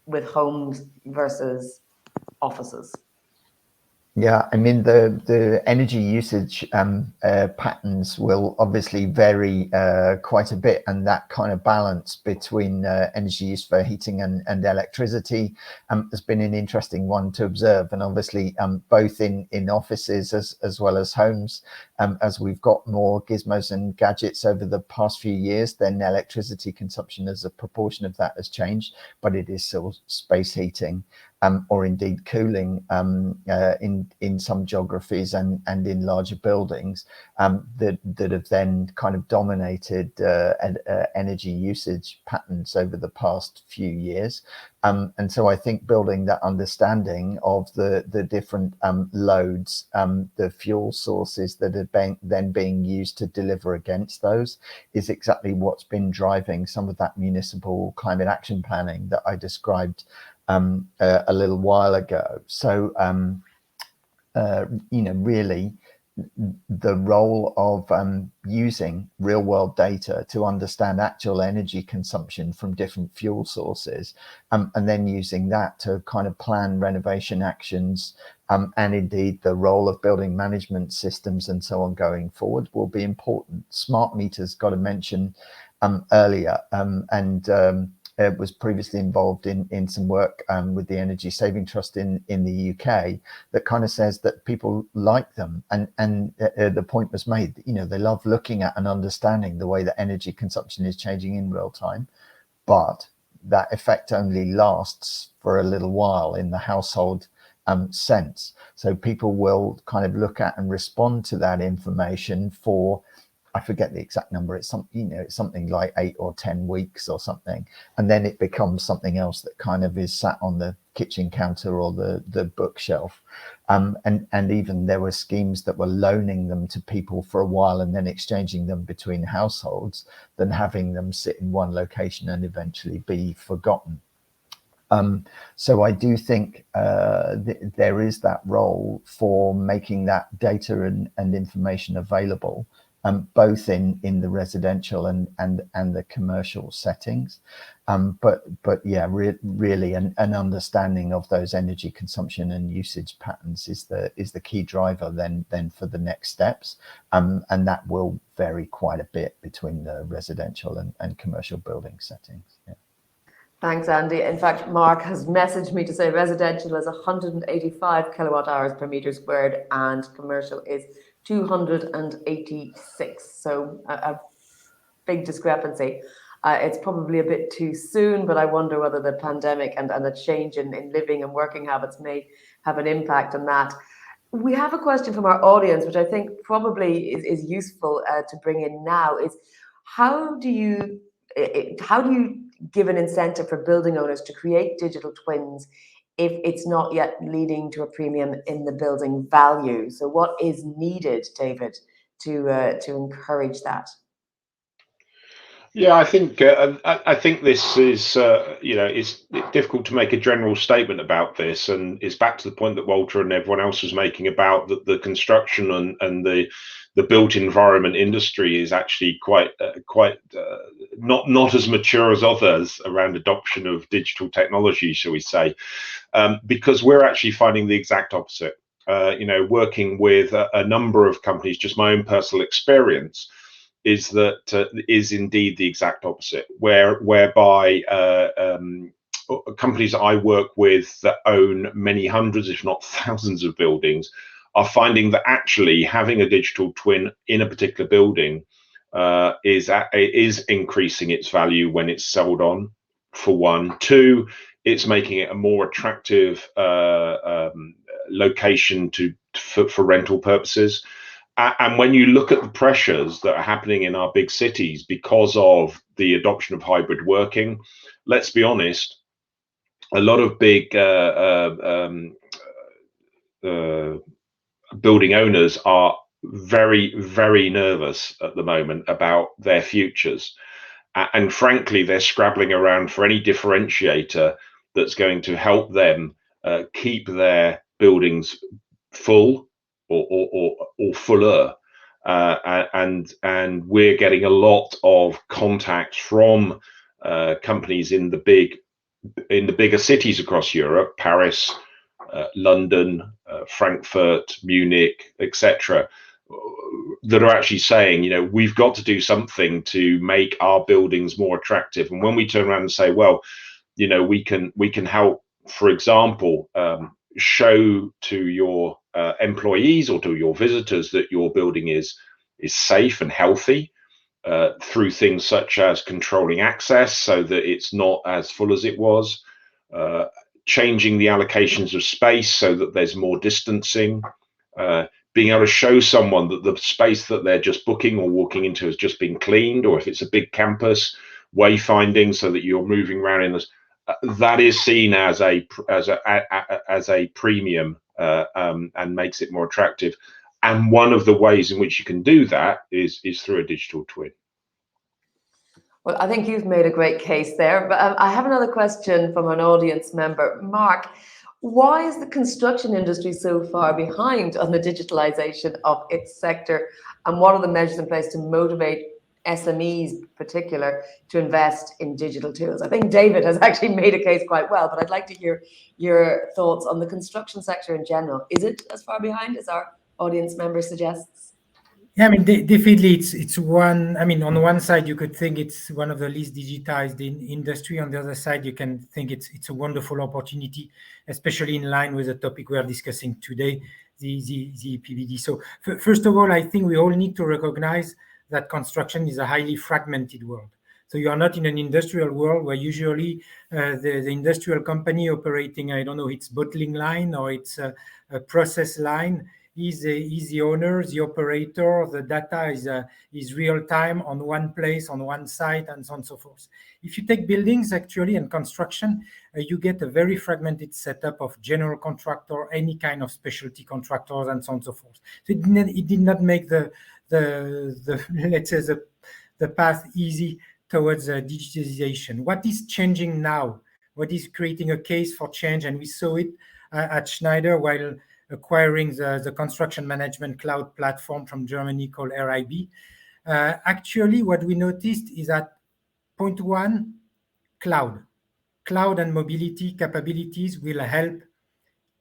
with homes versus offices. Yeah, I mean, the energy usage patterns will obviously vary quite a bit, and that kind of balance between energy use for heating and electricity has been an interesting one to observe. And obviously, both in offices as well as homes, as we've got more gizmos and gadgets over the past few years, then electricity consumption as a proportion of that has changed, but it is still space heating. Or indeed cooling in some geographies and in larger buildings that have then kind of dominated energy usage patterns over the past few years. And so I think building that understanding of the different loads, the fuel sources that are then being used to deliver against those, is exactly what's been driving some of that municipal climate action planning that I described a little while ago. So, you know, really, the role of using real world data to understand actual energy consumption from different fuel sources, and then using that to kind of plan renovation actions, and indeed the role of building management systems and so on going forward will be important. Smart meters got to mention earlier, and it was previously involved in some work with the Energy Saving Trust in the UK that kind of says that people like them, and the point was made that, you know, they love looking at and understanding the way that energy consumption is changing in real time, but that effect only lasts for a little while in the household sense. So people will kind of look at and respond to that information for, I forget the exact number, it's it's something like 8 or 10 weeks or something, and then it becomes something else that kind of is sat on the kitchen counter or the bookshelf, and even there were schemes that were loaning them to people for a while and then exchanging them between households than having them sit in one location and eventually be forgotten. So I do think there is that role for making that data and information available, both in the residential and the commercial settings, but yeah, really an understanding of those energy consumption and usage patterns is the key driver then for the next steps, and that will vary quite a bit between the residential and commercial building settings. Yeah. Thanks, Andy. In fact, Mark has messaged me to say residential is 185 kilowatt hours per meter squared and commercial is 286. So a big discrepancy. It's probably a bit too soon, but I wonder whether the pandemic and the change in living and working habits may have an impact on that. We have a question from our audience, which I think probably is useful to bring in now, is how do you give an incentive for building owners to create digital twins if it's not yet leading to a premium in the building value? So what is needed, David, to encourage that? Yeah, I think this is it's difficult to make a general statement about this, and it's back to the point that Walter and everyone else was making about the construction and the built environment industry is actually quite not as mature as others around adoption of digital technology, shall we say, because we're actually finding the exact opposite. Working with a number of companies, just my own personal experience is that is indeed the exact opposite, whereby companies I work with that own many hundreds, if not thousands of buildings, are finding that actually having a digital twin in a particular building is increasing its value when it's sold on, for one. Two, it's making it a more attractive location for rental purposes. And when you look at the pressures that are happening in our big cities because of the adoption of hybrid working, let's be honest, a lot of big building owners are very, very nervous at the moment about their futures. And frankly, they're scrabbling around for any differentiator that's going to help them keep their buildings full or fuller, and we're getting a lot of contacts from companies in the bigger cities across Europe, Paris, London, Frankfurt, Munich, etc., that are actually saying, we've got to do something to make our buildings more attractive. And when we turn around and say, well, we can help, for example, show to your employees or to your visitors that your building is safe and healthy through things such as controlling access so that it's not as full as it was, changing the allocations of space so that there's more distancing, being able to show someone that the space that they're just booking or walking into has just been cleaned, or if it's a big campus, wayfinding so that you're moving around in this. That is seen as a premium and makes it more attractive. And one of the ways in which you can do that is through a digital twin. Well, I think you've made a great case there, but I have another question from an audience member. Mark, Why is the construction industry so far behind on the digitalization of its sector? And what are the measures in place to motivate SMEs in particular to invest in digital tools? I think David has actually made a case quite well, but I'd like to hear your thoughts on the construction sector in general. Is it as far behind as our audience member suggests? Yeah, I mean, definitely it's one, I mean, on one side, you could think it's one of the least digitized in industry. On the other side, you can think it's a wonderful opportunity, especially in line with the topic we are discussing today, the EPBD. So first of all, I think we all need to recognize that construction is a highly fragmented world. So you are not in an industrial world where usually the industrial company operating, I don't know, its bottling line or its a process line is the owner, the operator, the data is real time on one place, on one site, and so on and so forth. If you take buildings actually and construction, you get a very fragmented setup of general contractor, any kind of specialty contractors, and so on and so forth. So it did not make the let's say the path easy towards digitalization. What is changing now? What is creating a case for change? And we saw it at Schneider while acquiring the construction management cloud platform from Germany called RIB. Actually, what we noticed is that point one, cloud and mobility capabilities will help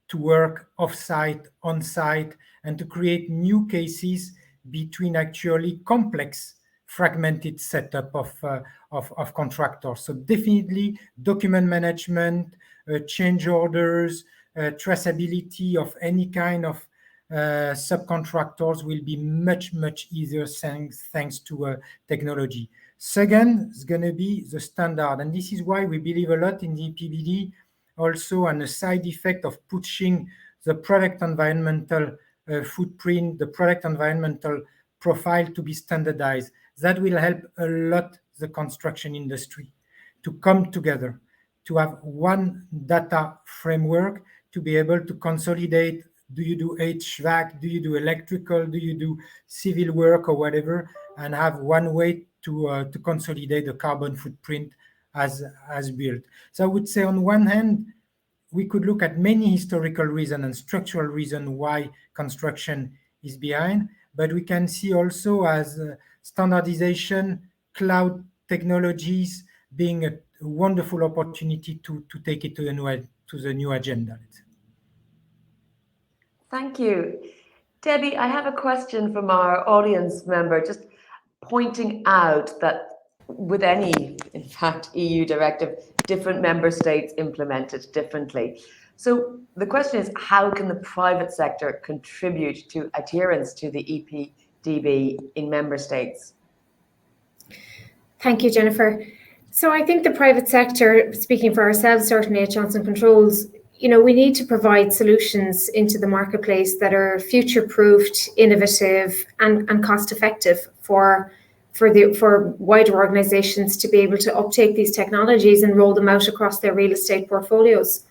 to work off-site, on-site, and to create new cases between actually complex fragmented setup of contractors. So definitely document management, change orders, traceability of any kind of subcontractors will be much easier thanks to technology. Second is going to be the standard, and this is why we believe a lot in the EPBD, also on a side effect of pushing the product environmental footprint, the product environmental profile to be standardized. That will help a lot the construction industry to come together, to have one data framework, to be able to consolidate. Do you do HVAC? Do you do electrical? Do you do civil work or whatever? And have one way to consolidate the carbon footprint as built. So I would say on one hand, we could look at many historical reasons and structural reasons why construction is behind, but we can see also as standardization, cloud technologies being a wonderful opportunity to take it to the new agenda. Thank you. Debbie, I have a question from our audience member, just pointing out that with any, in fact, EU directive, different member states implement it differently. So the question is, how can the private sector contribute to adherence to the EPDB in member states? Thank you, Jennifer. So I think the private sector, speaking for ourselves, certainly at Johnson Controls, we need to provide solutions into the marketplace that are future-proofed, innovative, and cost-effective for wider organizations to be able to uptake these technologies and roll them out across their real estate portfolios.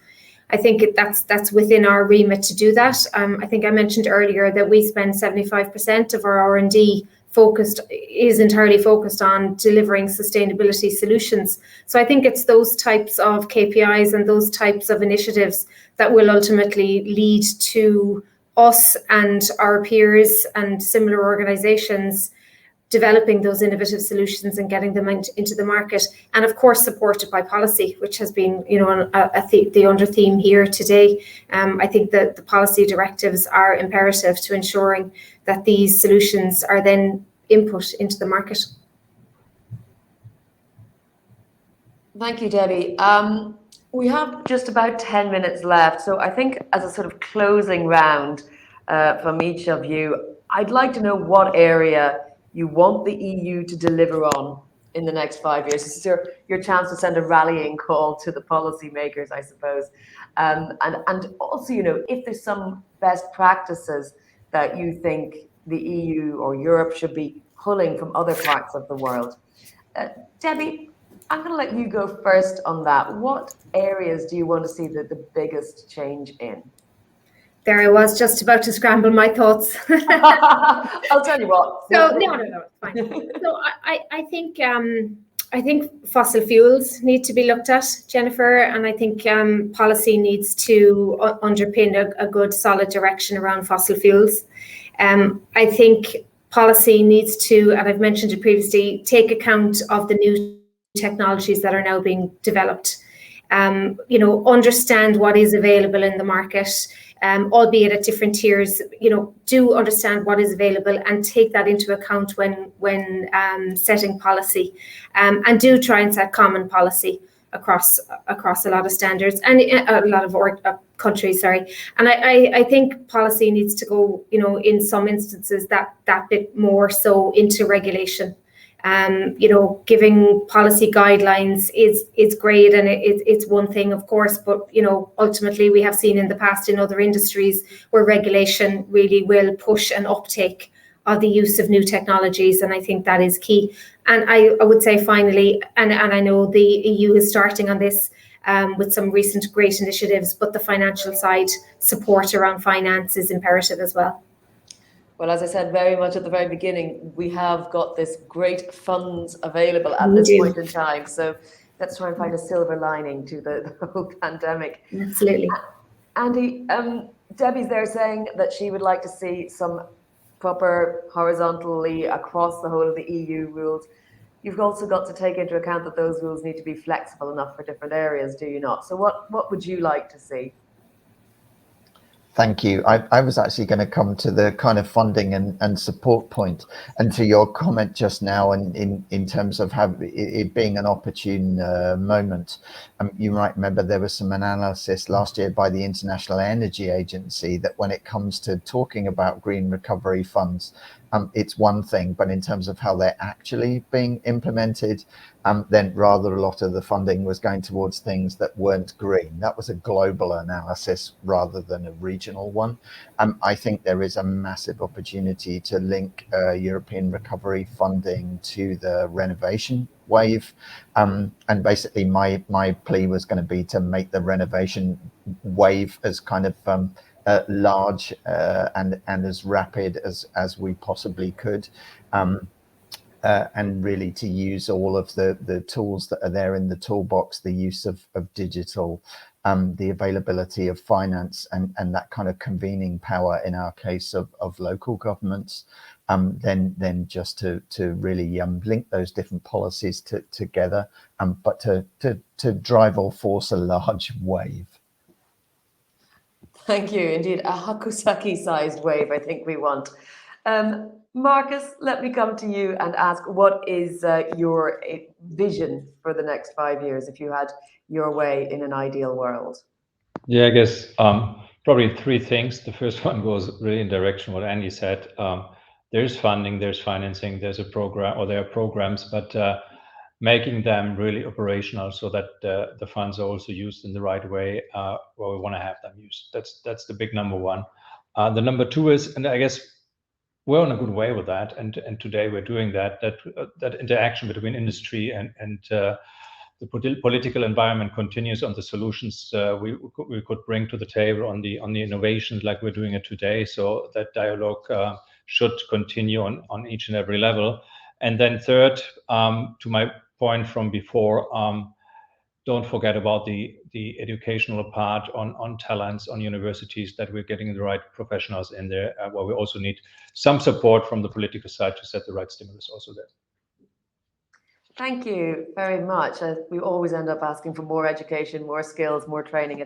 I think that's within our remit to do that. I think I mentioned earlier that we spend 75% of our R&D is entirely focused on delivering sustainability solutions. So I think it's those types of KPIs and those types of initiatives that will ultimately lead to us and our peers and similar organizations developing those innovative solutions and getting them into the market, and of course supported by policy, which has been the under theme here today. I think that the policy directives are imperative to ensuring that these solutions are then input into the market. Thank you, Debbie. We have just about 10 minutes left, so I think as a sort of closing round from each of you, I'd like to know what area you want the EU to deliver on in the next 5 years. This is your chance to send a rallying call to the policymakers, I suppose. And also, if there's some best practices that you think the EU or Europe should be pulling from other parts of the world. Debbie, I'm going to let you go first on that. What areas do you want to see the biggest change in? There I was just about to scramble my thoughts. I'll tell you what. So no, it's fine. So I think I think fossil fuels need to be looked at, Jennifer, and I think policy needs to underpin a good solid direction around fossil fuels. I think policy needs to, and I've mentioned it previously, take account of the new technologies that are now being developed. Understand what is available in the market, albeit at different tiers. Do understand what is available and take that into account when setting policy, and do try and set common policy across a lot of standards and a lot of countries. Sorry, and I think policy needs to go, in some instances that bit more so into regulation. Giving policy guidelines is great, and it's one thing, of course, but ultimately we have seen in the past in other industries where regulation really will push an uptake of the use of new technologies, and I think that is key. And I would say finally, and I know the EU is starting on this with some recent great initiatives, but the financial side, support around finance is imperative as well. Well, as I said very much at the very beginning, we have got this great funds available at this point in time. So let's try and find a silver lining to the whole pandemic. Absolutely. Andy, Debbie's there saying that she would like to see some proper horizontally across the whole of the EU rules. You've also got to take into account that those rules need to be flexible enough for different areas, do you not? So what would you like to see? Thank you. I was actually going to come to the kind of funding and support point, and to your comment just now in terms of how it being an opportune moment. You might remember there was some analysis last year by the International Energy Agency that when it comes to talking about green recovery funds, it's one thing, but in terms of how they're actually being implemented, then rather a lot of the funding was going towards things that weren't green. That was a global analysis rather than a regional one. I think there is a massive opportunity to link European recovery funding to the renovation wave. And basically my plea was going to be to make the renovation wave as kind of large and as rapid as we possibly could, and really to use all of the tools that are there in the toolbox, the use of digital, the availability of finance, and that kind of convening power in our case of local governments, then just to really link those different policies together, but to drive or force a large wave. Thank you. Indeed, a Hakusaki-sized wave, I think we want. Marcus, let me come to you and ask, what is your vision for the next 5 years if you had your way in an ideal world? Yeah, I guess probably three things. The first one goes really in direction what Andy said. There's funding, there's financing, there's a program, or there are programs, but making them really operational so that the funds are also used in the right way where we want to have them used. That's the big number one. The number two is, and I guess we're on a good way with that, and today we're doing that interaction between industry and the political environment continues on the solutions we could bring to the table on the innovations like we're doing it today. So that dialogue should continue on each and every level. And then third, to my point from before, don't forget about the educational part on talents, on universities, that we're getting the right professionals in there, where we also need some support from the political side to set the right stimulus also there. Thank you very much. We always end up asking for more education, more skills, more training.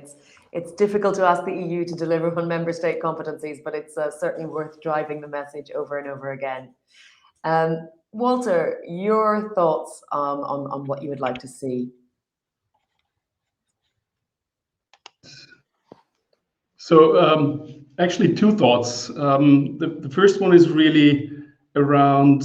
It's difficult to ask the EU to deliver on member state competencies, but it's certainly worth driving the message over and over again. Walter, your thoughts on what you would like to see? So actually two thoughts. The first one is really around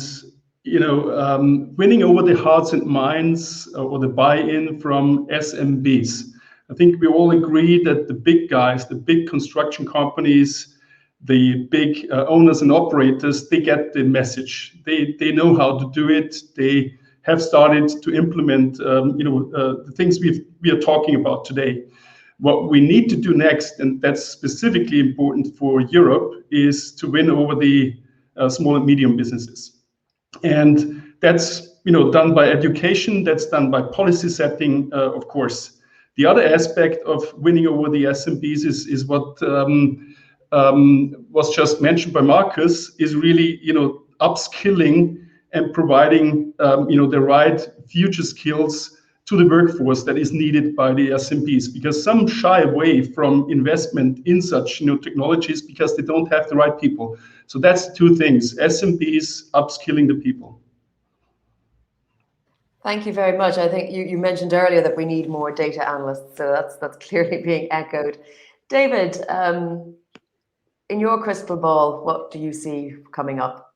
winning over the hearts and minds or the buy-in from SMBs. I think we all agree that the big guys, the big construction companies, the big owners and operators, they get the message. They know how to do it. They have started to implement the things we are talking about today. What we need to do next, and that's specifically important for Europe, is to win over the small and medium businesses. And that's done by education, that's done by policy setting, of course. The other aspect of winning over the SMBs is what was just mentioned by Marcus, is really, upskilling and providing, the right future skills to the workforce that is needed by the SMBs, because some shy away from investment in such technologies because they don't have the right people. So that's two things: SMBs, upskilling the people. Thank you very much. I think you mentioned earlier that we need more data analysts, so that's clearly being echoed. David, in your crystal ball, what do you see coming up?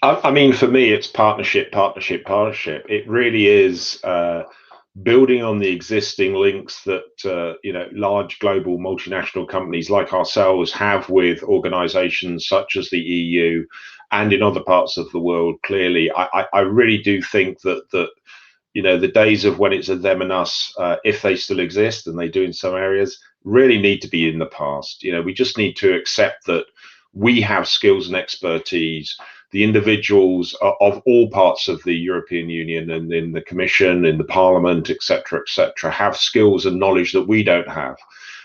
I mean, for me, it's partnership. It really is building on the existing links that large global multinational companies like ourselves have with organizations such as the EU and in other parts of the world. Clearly, I really do think that the days of when it's a them and us, if they still exist, and they do in some areas, really need to be in the past. We just need to accept that we have skills and expertise. The individuals of all parts of the European Union and in the Commission, in the Parliament, etc., have skills and knowledge that we don't have.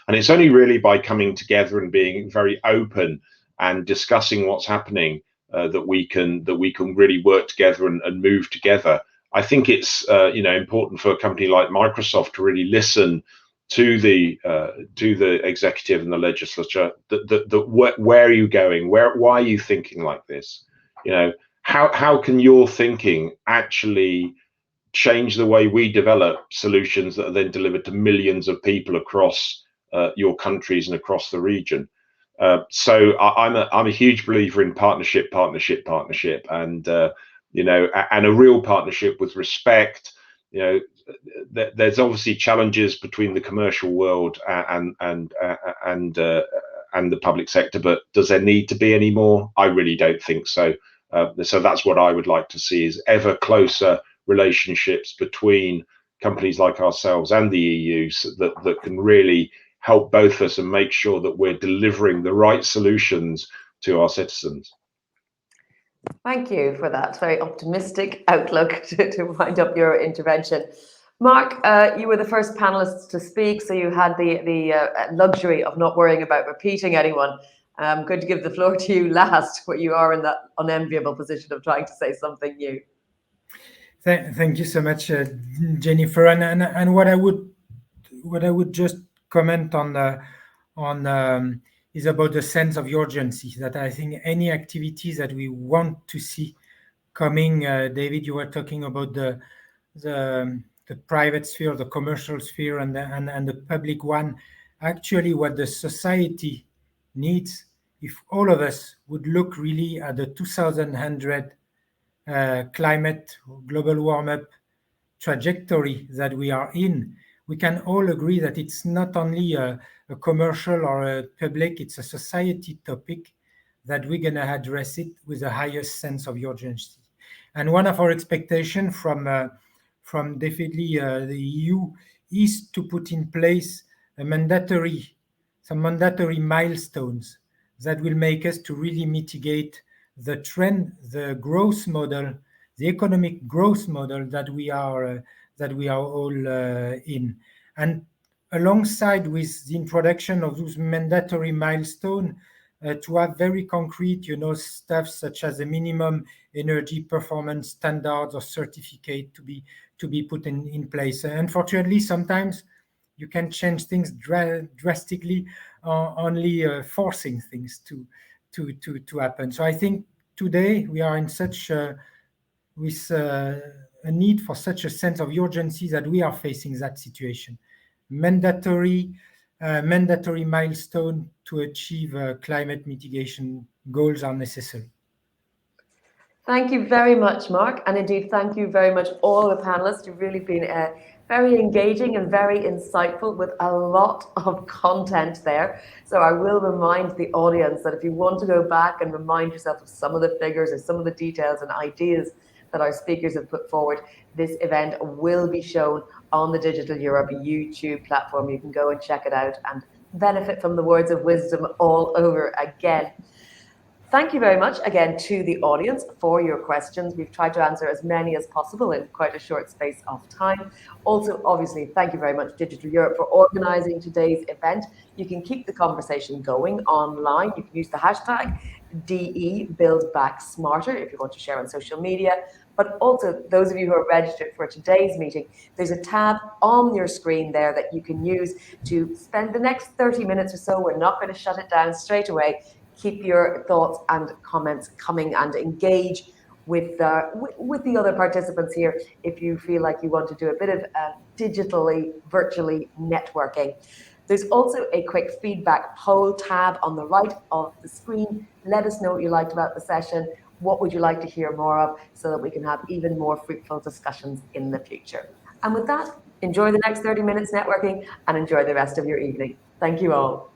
And it's only really by coming together and being very open and discussing what's happening that we can really work together and move together. I think it's important for a company like Microsoft to really listen to the executive and the legislature. Where are you going? Why are you thinking like this? How can your thinking actually change the way we develop solutions that are then delivered to millions of people across your countries and across the region? So I'm a huge believer in partnership, and and a real partnership with respect. There's obviously challenges between the commercial world and the public sector, but does there need to be any more? I really don't think so. So that's what I would like to see, is ever closer relationships between companies like ourselves and the EU, so that can really help both of us and make sure that we're delivering the right solutions to our citizens. Thank you for that very optimistic outlook to wind up your intervention. Mark, you were the first panelists to speak, so you had the luxury of not worrying about repeating anyone. I'm going to give the floor to you last, where you are in that unenviable position of trying to say something new. Thank you so much, Jennifer. And what I would just comment on is about the sense of urgency, that I think any activities that we want to see coming. David, you were talking about the private sphere, the commercial sphere, and the public one. Actually, what the society needs, if all of us would look really at the 2100 climate, global warm-up trajectory that we are in, we can all agree that it's not only a commercial or a public, it's a society topic, that we're going to address it with the highest sense of urgency. And one of our expectations from definitely the EU is to put in place some mandatory milestones that will make us to really mitigate the trend, the growth model, the economic growth model that we are all in. And alongside with the introduction of those mandatory milestones, to have very concrete, stuff such as a minimum energy performance standards or certificate to be put in place. Unfortunately, sometimes you can change things drastically, only forcing things to happen. So I think today we are in such with a need for such a sense of urgency that we are facing that situation. Mandatory milestone to achieve climate mitigation goals are necessary. Thank you very much, Mark. And indeed, thank you very much, all the panelists. You've really been very engaging and very insightful with a lot of content there. So I will remind the audience that if you want to go back and remind yourself of some of the figures or some of the details and ideas that our speakers have put forward, this event will be shown on the Digital Europe YouTube platform. You can go and check it out and benefit from the words of wisdom all over again. Thank you very much again to the audience for your questions. We've tried to answer as many as possible in quite a short space of time. Also, obviously, thank you very much, Digital Europe, for organising today's event. You can keep the conversation going online. You can use the hashtag DEBuildBackSmarter if you want to share on social media. But also, those of you who are registered for today's meeting, there's a tab on your screen there that you can use to spend the next 30 minutes or so. We're not going to shut it down straight away. Keep your thoughts and comments coming and engage with the other participants here if you feel like you want to do a bit of virtually networking. There's also a quick feedback poll tab on the right of the screen. Let us know what you liked about the session. What would you like to hear more of so that we can have even more fruitful discussions in the future? And with that, enjoy the next 30 minutes networking and enjoy the rest of your evening. Thank you all.